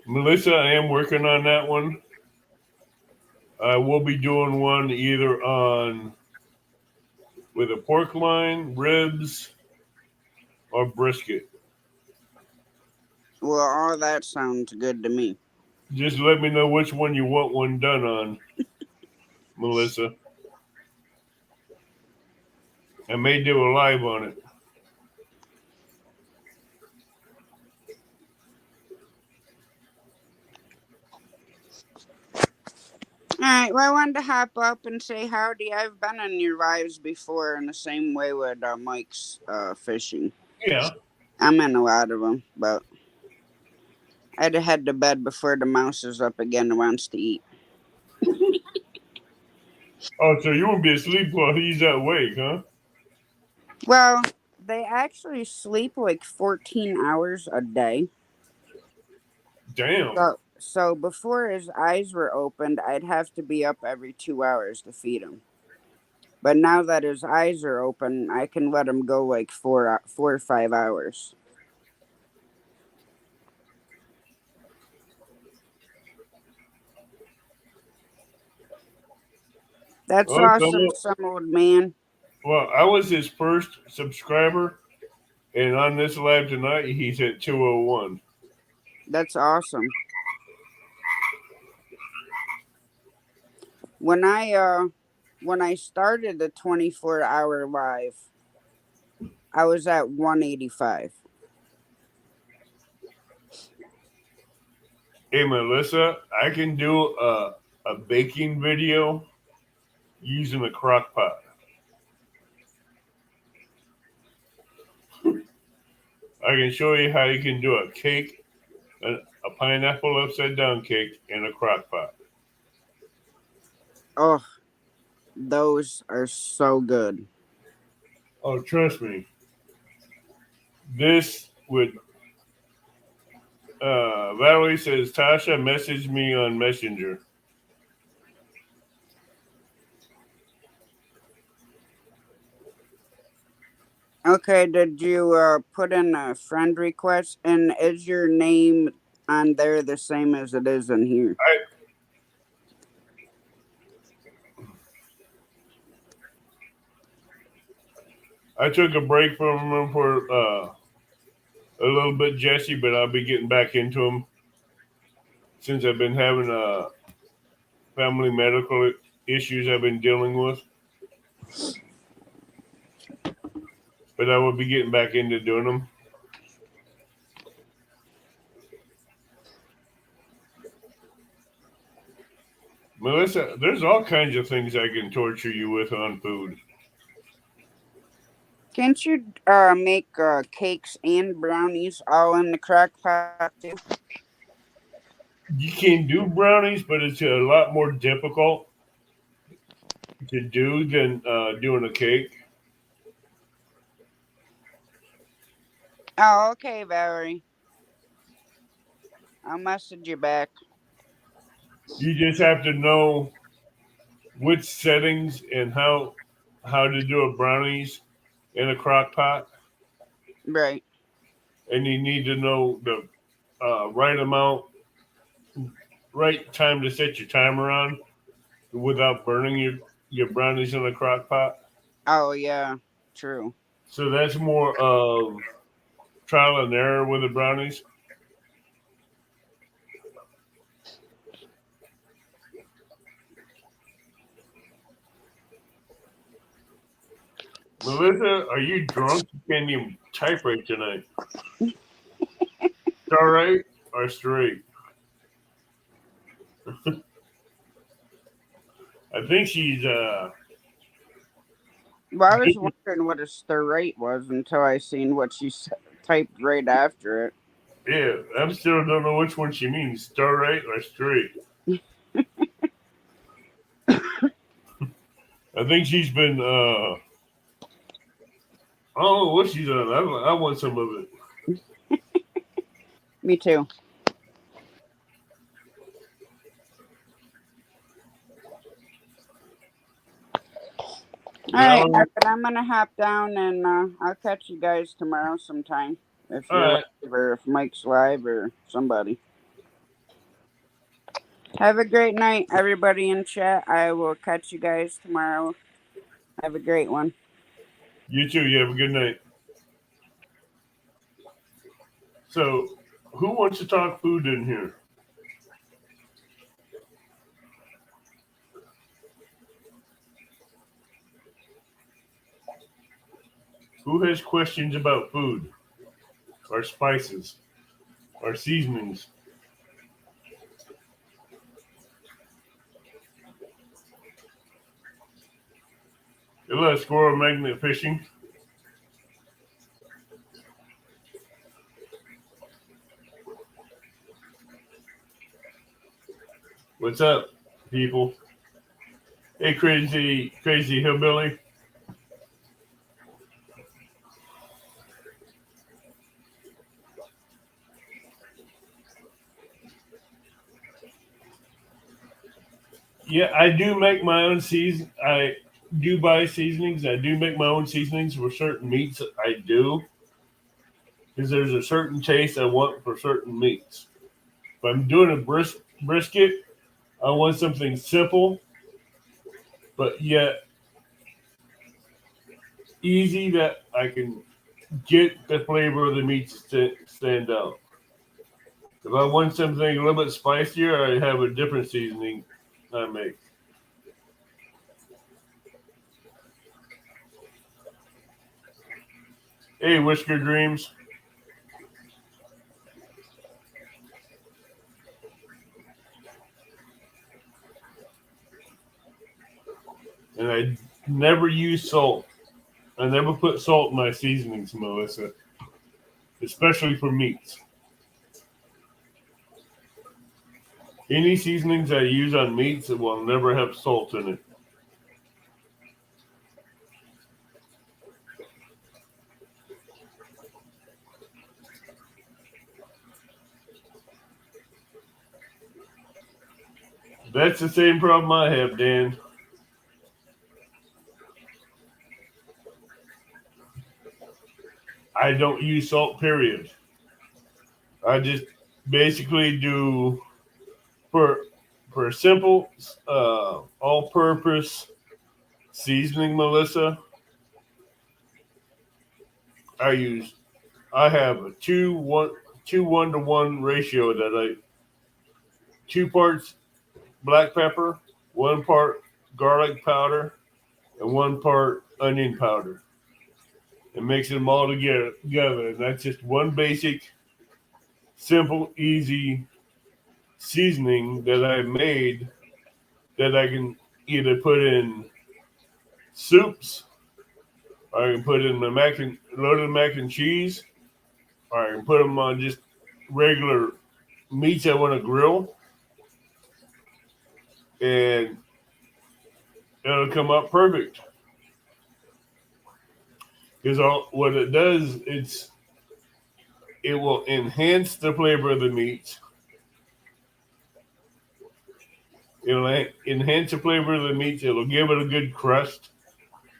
Melissa, I am working on that one. I will be doing one either on with a pork loin, ribs, or brisket. Well, all that sounds good to me. Just let me know which one you want one done on, Melissa. I may do a live on it. All right, well, I wanted to hop up and say howdy. I've been in your lives before in the same way with Mike's fishing. Yeah. I'm in a lot of them, but I had to head to bed before the mouse is up again and wants to eat. Oh, so you won't be asleep while he's awake, huh? Well, they actually sleep like 14 hours a day. Damn. So before his eyes were opened, I'd have to be up every 2 hours to feed him. But now that his eyes are open, I can let him go like 4 or 5 hours. That's Well, awesome, some old man. I was his first subscriber, and on this live tonight, he's at 201. That's awesome. When I started the 24-hour live, I was at 185. Hey, Melissa, I can do a baking video using a crock pot. I can show you how you can do a cake, a pineapple upside down cake in a crock pot. Oh, those are so good. Oh, trust me. This would. Valerie says, Tasha messaged me on Messenger. Okay, did you put in a friend request? And is your name on there the same as it is in here? I took a break from him for a little bit, Jesse, but I'll be getting back into him since I've been having family medical issues I've been dealing with. But I will be getting back into doing them. Melissa, there's all kinds of things I can torture you with on food. Can't you make cakes and brownies all in the crock pot too? You can do brownies, but it's a lot more difficult to do than doing a cake. Oh, okay, Valerie. I'll message you back. You just have to know which settings and how to do a brownies in a crock pot, Right. and you need to know the right amount, right time to set your timer on without burning your brownies in a crock pot. Oh, yeah. True. So that's more of trial and error with the brownies. Melissa, are you drunk? You can't even type right tonight. All right or straight? I think she's Well, I was wondering what a stir rate was until I seen what she typed right after it. yeah. I'm still don't know which one she means, star right or straight. I think she's been I don't know what she's on. I want some of it. Me too. All right, but I'm gonna hop down and I'll catch you guys tomorrow sometime if you're All right. live or if Mike's live or somebody. Have a great night, everybody in chat. I will catch you guys tomorrow. Have a great one. You too. You have a good night. So, who wants to talk food in here? Who has questions about food or spices or seasonings? Hello, squirrel magnet fishing. What's up, people? Hey, crazy hillbilly. Yeah, I do make my own season. I do buy seasonings. I do make my own seasonings for certain meats. I do because there's a certain taste I want for certain meats. If I'm doing a brisket, I want something simple, but yet easy that I can get the flavor of the meat to stand out. If I want something a little bit spicier, I have a different seasoning I make. Hey, Whisker Dreams. And I never use salt. I never put salt in my seasonings, Melissa, especially for meats. Any seasonings I use on meats will never have salt in it. That's the same problem I have, Dan. I don't use salt, period. I just basically do for a simple all-purpose seasoning, Melissa. I have a 2:1 ratio that I 2 parts black pepper, 1 part garlic powder, and 1 part onion powder. It mixes them all together, and that's just one basic, simple, easy seasoning that I made that I can either put in soups, or I can put in my loaded mac and cheese, or I can put them on just regular meats I want to grill, and it'll come up perfect. Because what it does, it will enhance the flavor of the meat. It'll enhance the flavor of the meat. It'll give it a good crust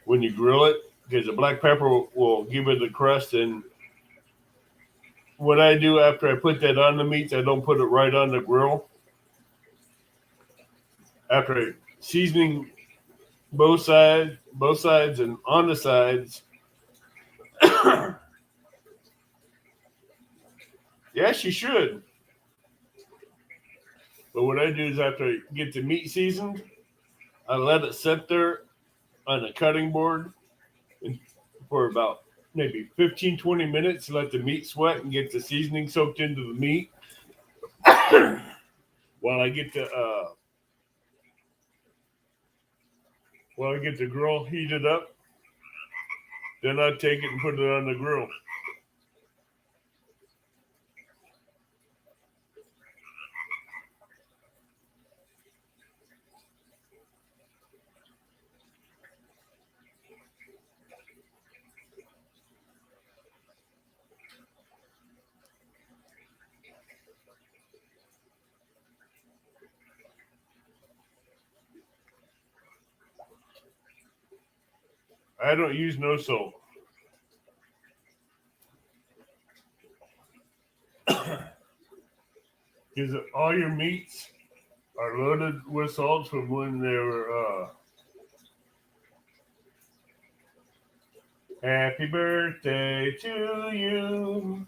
when you grill it, because the black pepper will give it the crust. And what I do after I put that on the meats, I don't put it right on the grill. After seasoning both sides, and on the sides. Yes, you should. But what I do is after I get the meat seasoned, I let it sit there on a cutting board for about maybe 15, 20 minutes, let the meat sweat and get the seasoning soaked into the meat. while I get the grill heated up, then I take it and put it on the grill. I don't use no salt. Because all your meats are loaded with salt from when they were happy birthday to you.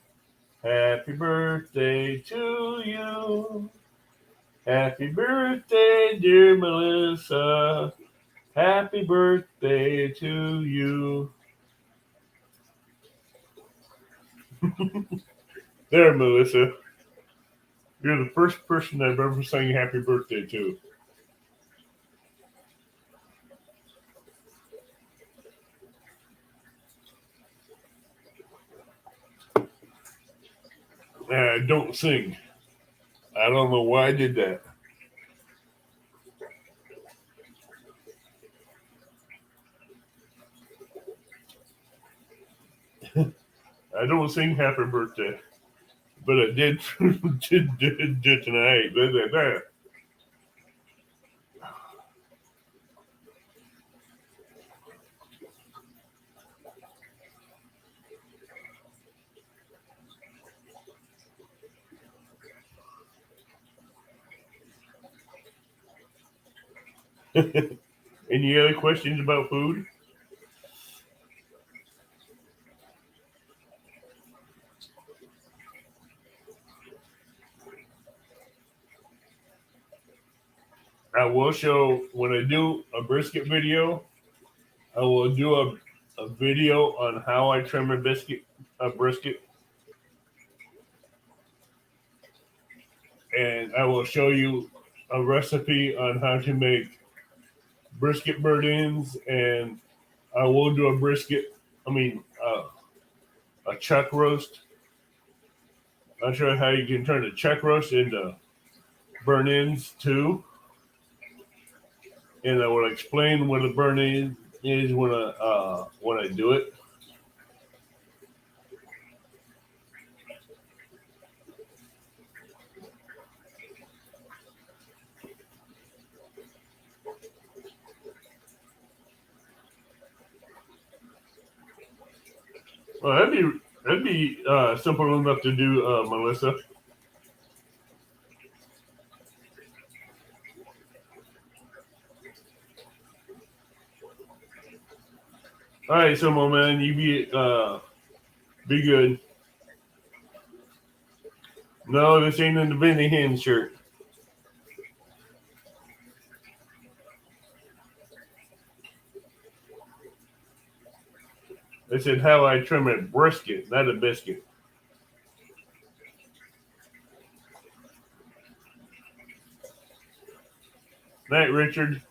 Happy birthday to you. Happy birthday, dear Melissa. Happy birthday to you. There, Melissa. You're the first person I've ever sang happy birthday to. I don't sing. I don't know why I did that. I don't sing happy birthday, but I did did tonight. Blah, blah, blah. Any other questions about food? I will show when I do a brisket video. I will do a video on how I trim a brisket, and I will show you a recipe on how to make brisket burnt-ends, and I will do a brisket. I mean, a chuck roast. I'll show you how you can turn a chuck roast into burnt-ends too, and I will explain what a burnt-end is when I do it. Well, that'd be simple enough to do, Melissa. All right, Sumo man, you be good. No, this ain't in the Benny Hinn shirt. They said how I trim a brisket, not a biscuit. Night, Richard.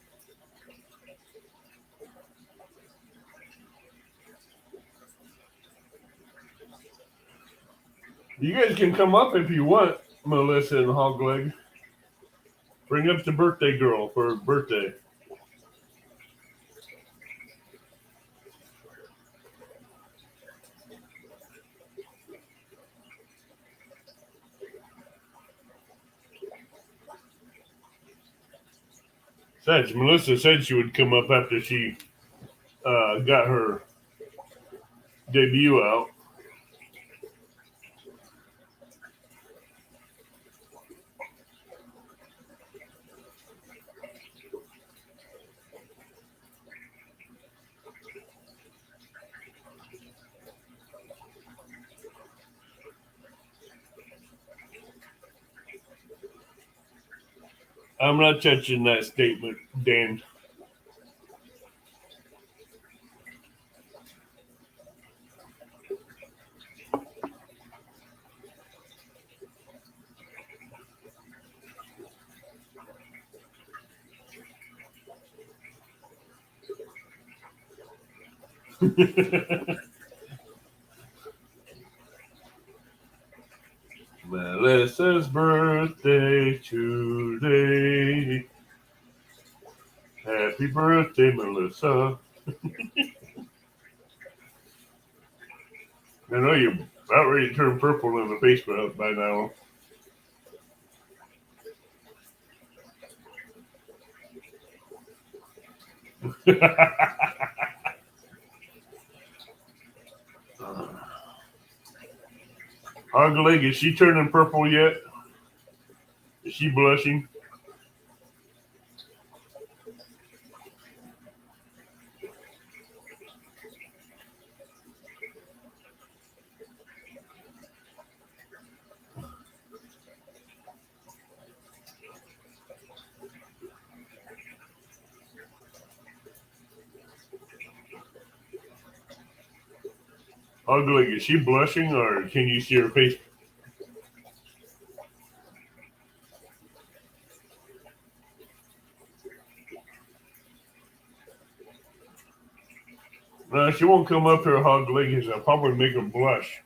You guys can come up if you want, Melissa and Hogleg. Bring up the birthday girl for her birthday. Besides, Melissa said she would come up after she got her debut out. I'm not touching that statement, Dan. Melissa's birthday today. Happy birthday, Melissa. I know you're about ready to turn purple in the face by now. Hogleg, is she turning purple yet? Is she blushing? Hogleg, is she blushing or can you see her face? No, she won't come up here, Hogleg, because I'll probably make her blush.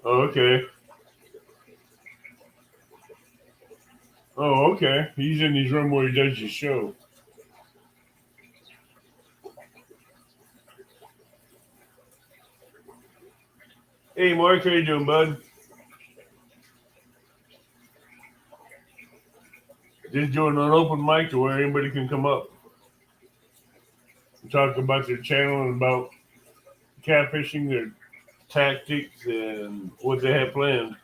Oh, okay. Oh, okay. He's in his room where he does his show. Hey, Mark, how you doing, bud? Just doing an open mic to where anybody can come up and talk about their channel and about catfishing, their tactics, and what they have planned.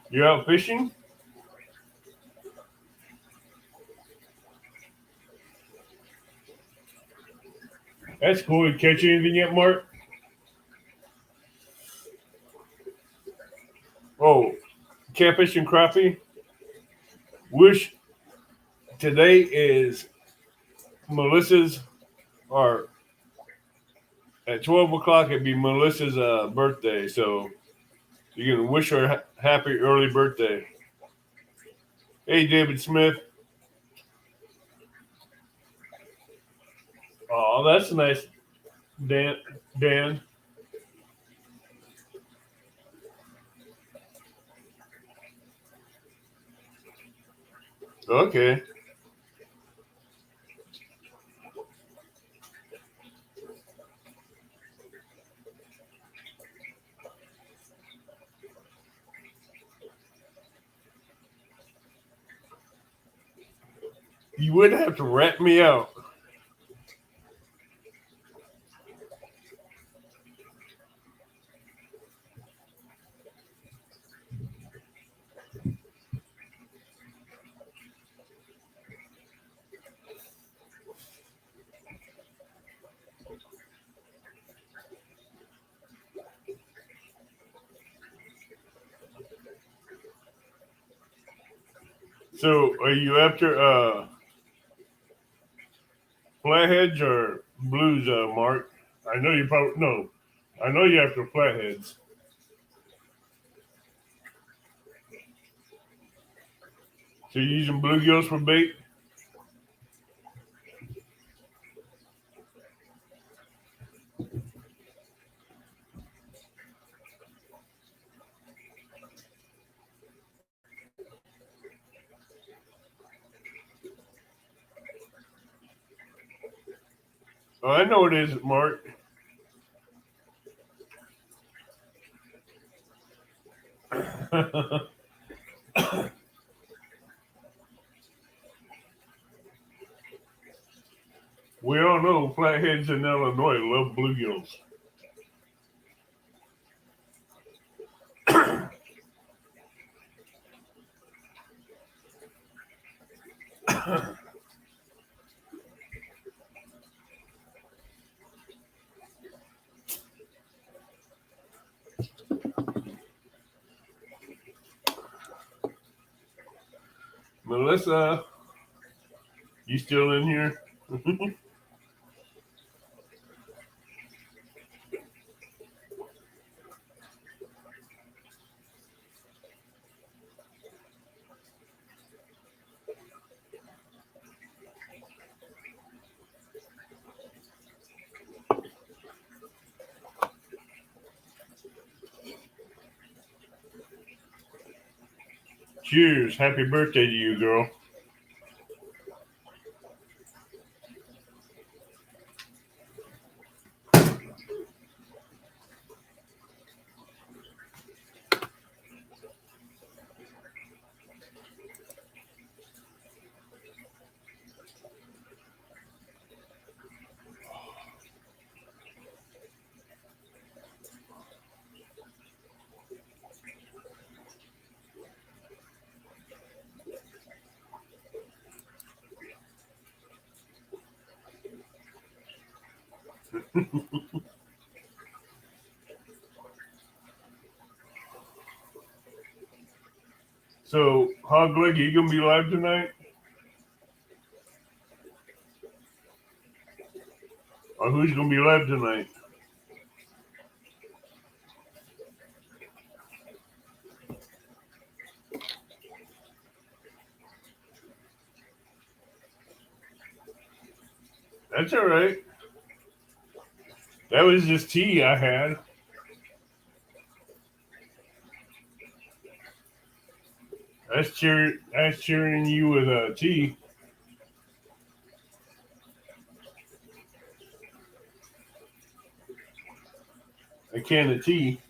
You out fishing? That's cool. You catch anything yet, Mark? Oh, catfish and crappie. Wish today is Melissa's, or at 12 o'clock, it'd be Melissa's birthday. So you can wish her happy early birthday. Hey, David Smith. Oh, that's nice, Dan. Okay. You would have to rat me out. So, are you after flatheads or blues, Mark? I know you probably no. I know you're after flatheads. So you're using bluegills for bait? Oh, I know it is, Mark. We all know flatheads in Illinois love bluegills. Melissa, you still in here? Cheers. Happy birthday to you, girl. So, Hog Leg, you gonna be live tonight? Or who's gonna be live tonight? That's all right. That was just tea I had. That's cheering you with tea. A can of tea.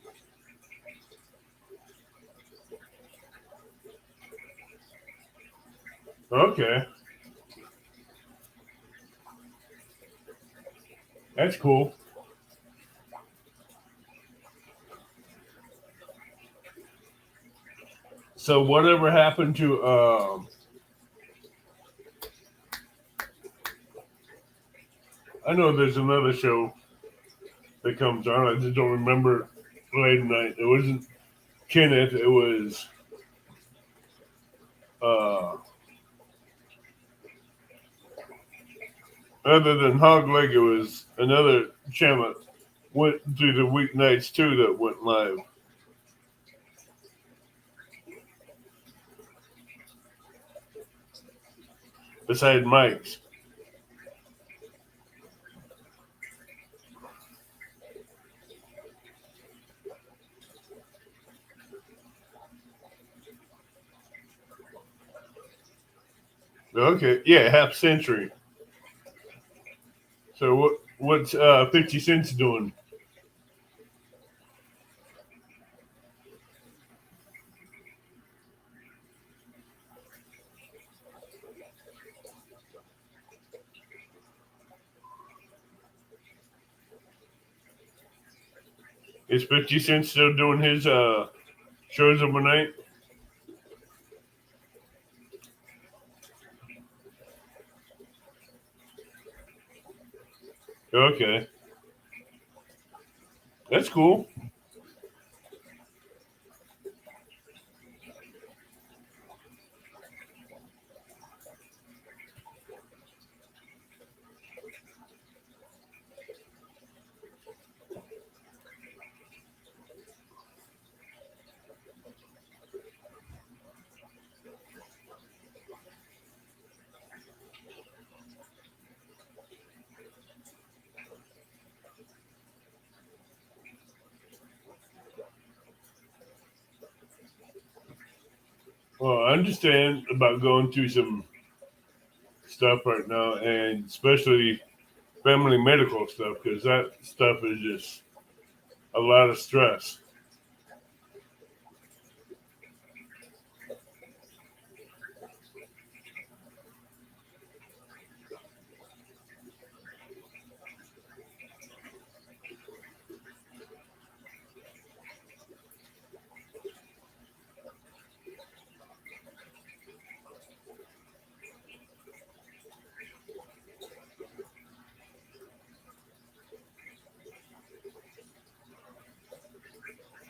Okay. That's cool. So whatever happened to I know there's another show that comes on. I just don't remember late at night. It wasn't Kenneth, it was uh other than Hog Leg, it was another channel that went through the weeknights too that went live. Beside Mike's. Okay, yeah, half century. So what's 50 Cent's doing? Is 50 Cent still doing his shows overnight? Okay. That's cool. Well, I understand about going through some stuff right now, and especially family medical stuff, because that stuff is just a lot of stress.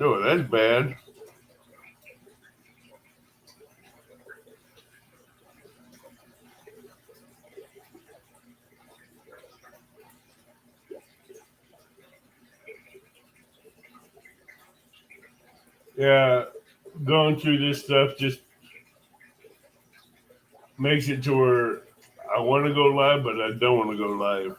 Oh, that's bad. Yeah, going through this stuff just makes it to where I want to go live, but I don't want to go live.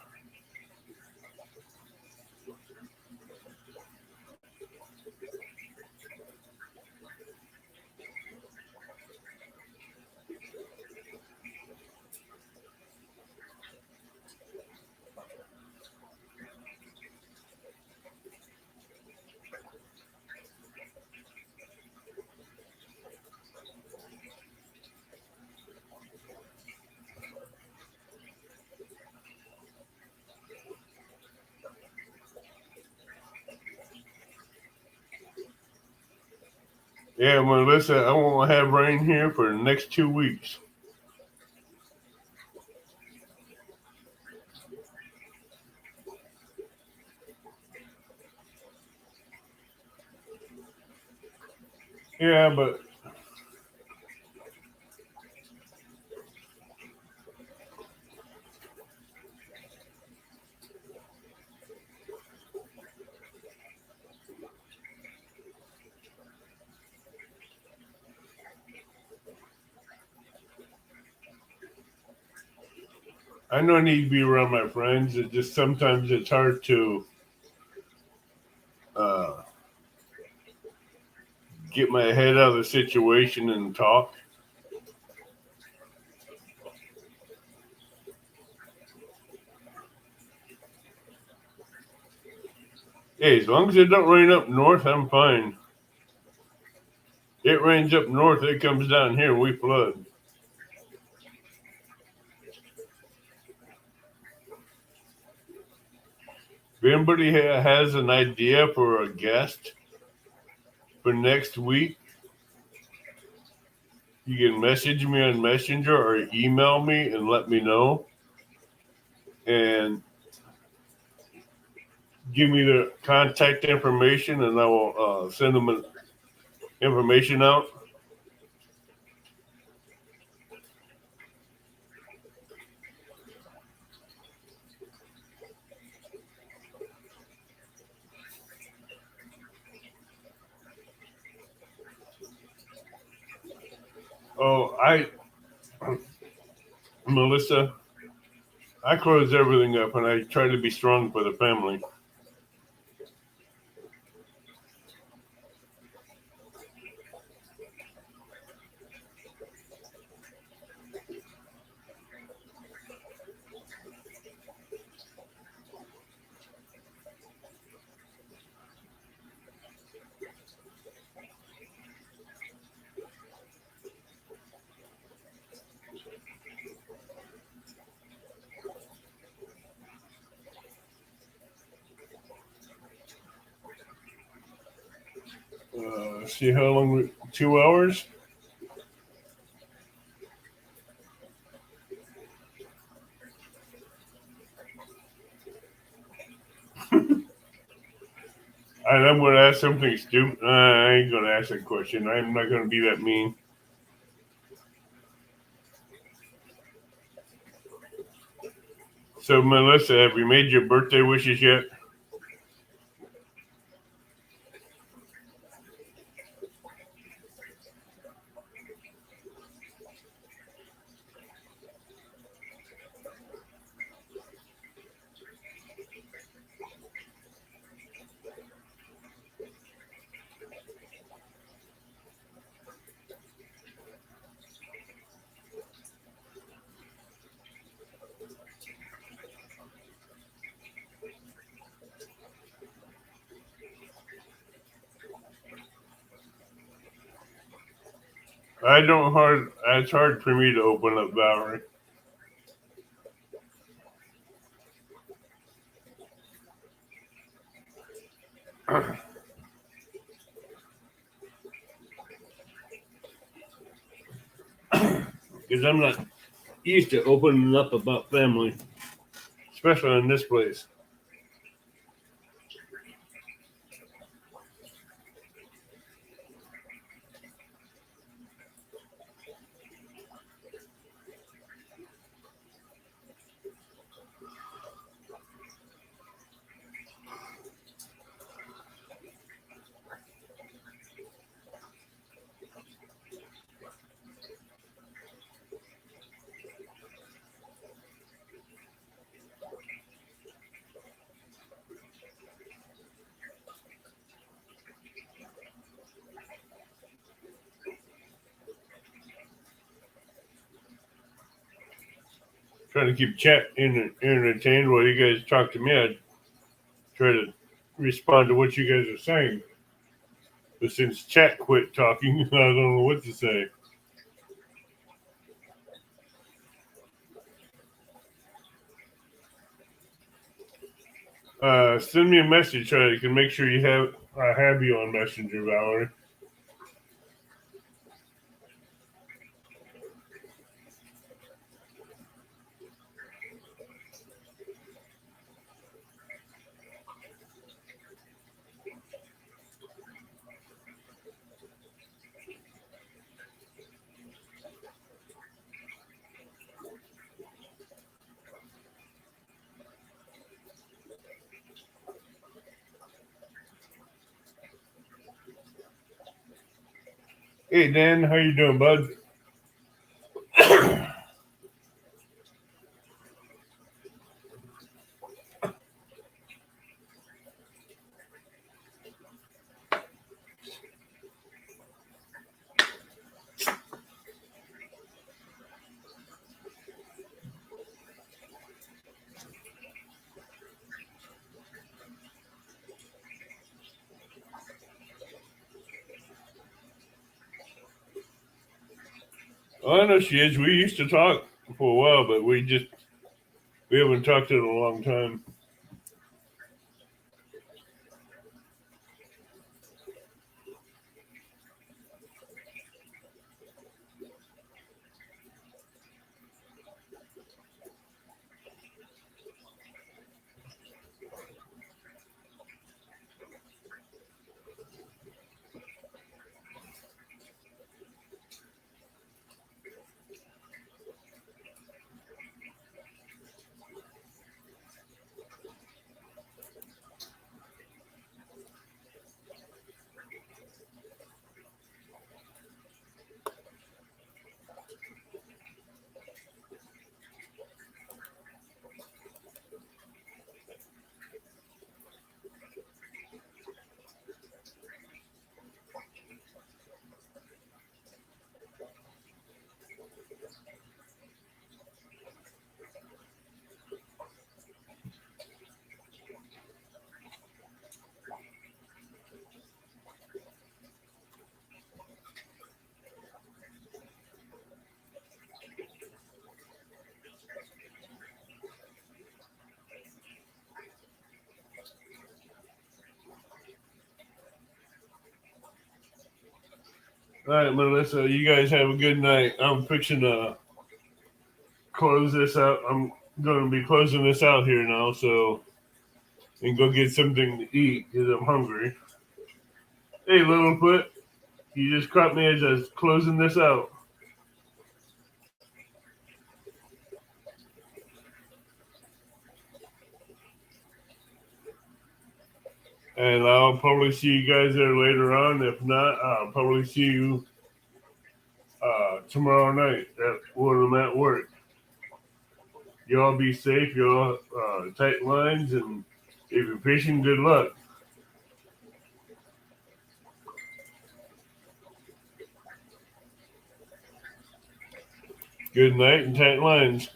Yeah, Melissa, I won't have rain here for the next 2 weeks. Yeah, but I know I need to be around my friends. It just sometimes it's hard to uh, get my head out of the situation and talk. Hey, as long as it don't rain up north, I'm fine. It rains up north, it comes down here, we flood. If anybody has an idea for a guest for next week, you can message me on Messenger or email me and let me know. And give me the contact information, and I will send them information out. Oh, Melissa, I close everything up and I try to be strong for the family. See how long? 2 hours? And I'm going to ask something stupid. I ain't going to ask that question. I'm not going to be that mean. So, Melissa, have you made your birthday wishes yet? It's hard for me to open up, Valerie. Because I'm not used to opening up about family, especially in this place. Trying to keep chat entertained while you guys talk to me. I try to respond to what you guys are saying. But since chat quit talking, I don't know what to say. Send me a message so I can make sure I have you on Messenger, Valerie. Hey Dan, how you doing, bud? I know she is. We used to talk for a while, but we haven't talked in a long time. All right, Melissa, you guys have a good night. I'm fixing to close this out. I'm going to be closing this out here now, so and go get something to eat because I'm hungry. Hey, Littlefoot, you just caught me as I was closing this out. And I'll probably see you guys there later on. If not, I'll probably see you tomorrow night when I'm at work. Y'all be safe. Y'all tight lines, and if you're fishing, good luck. Good night and tight lines.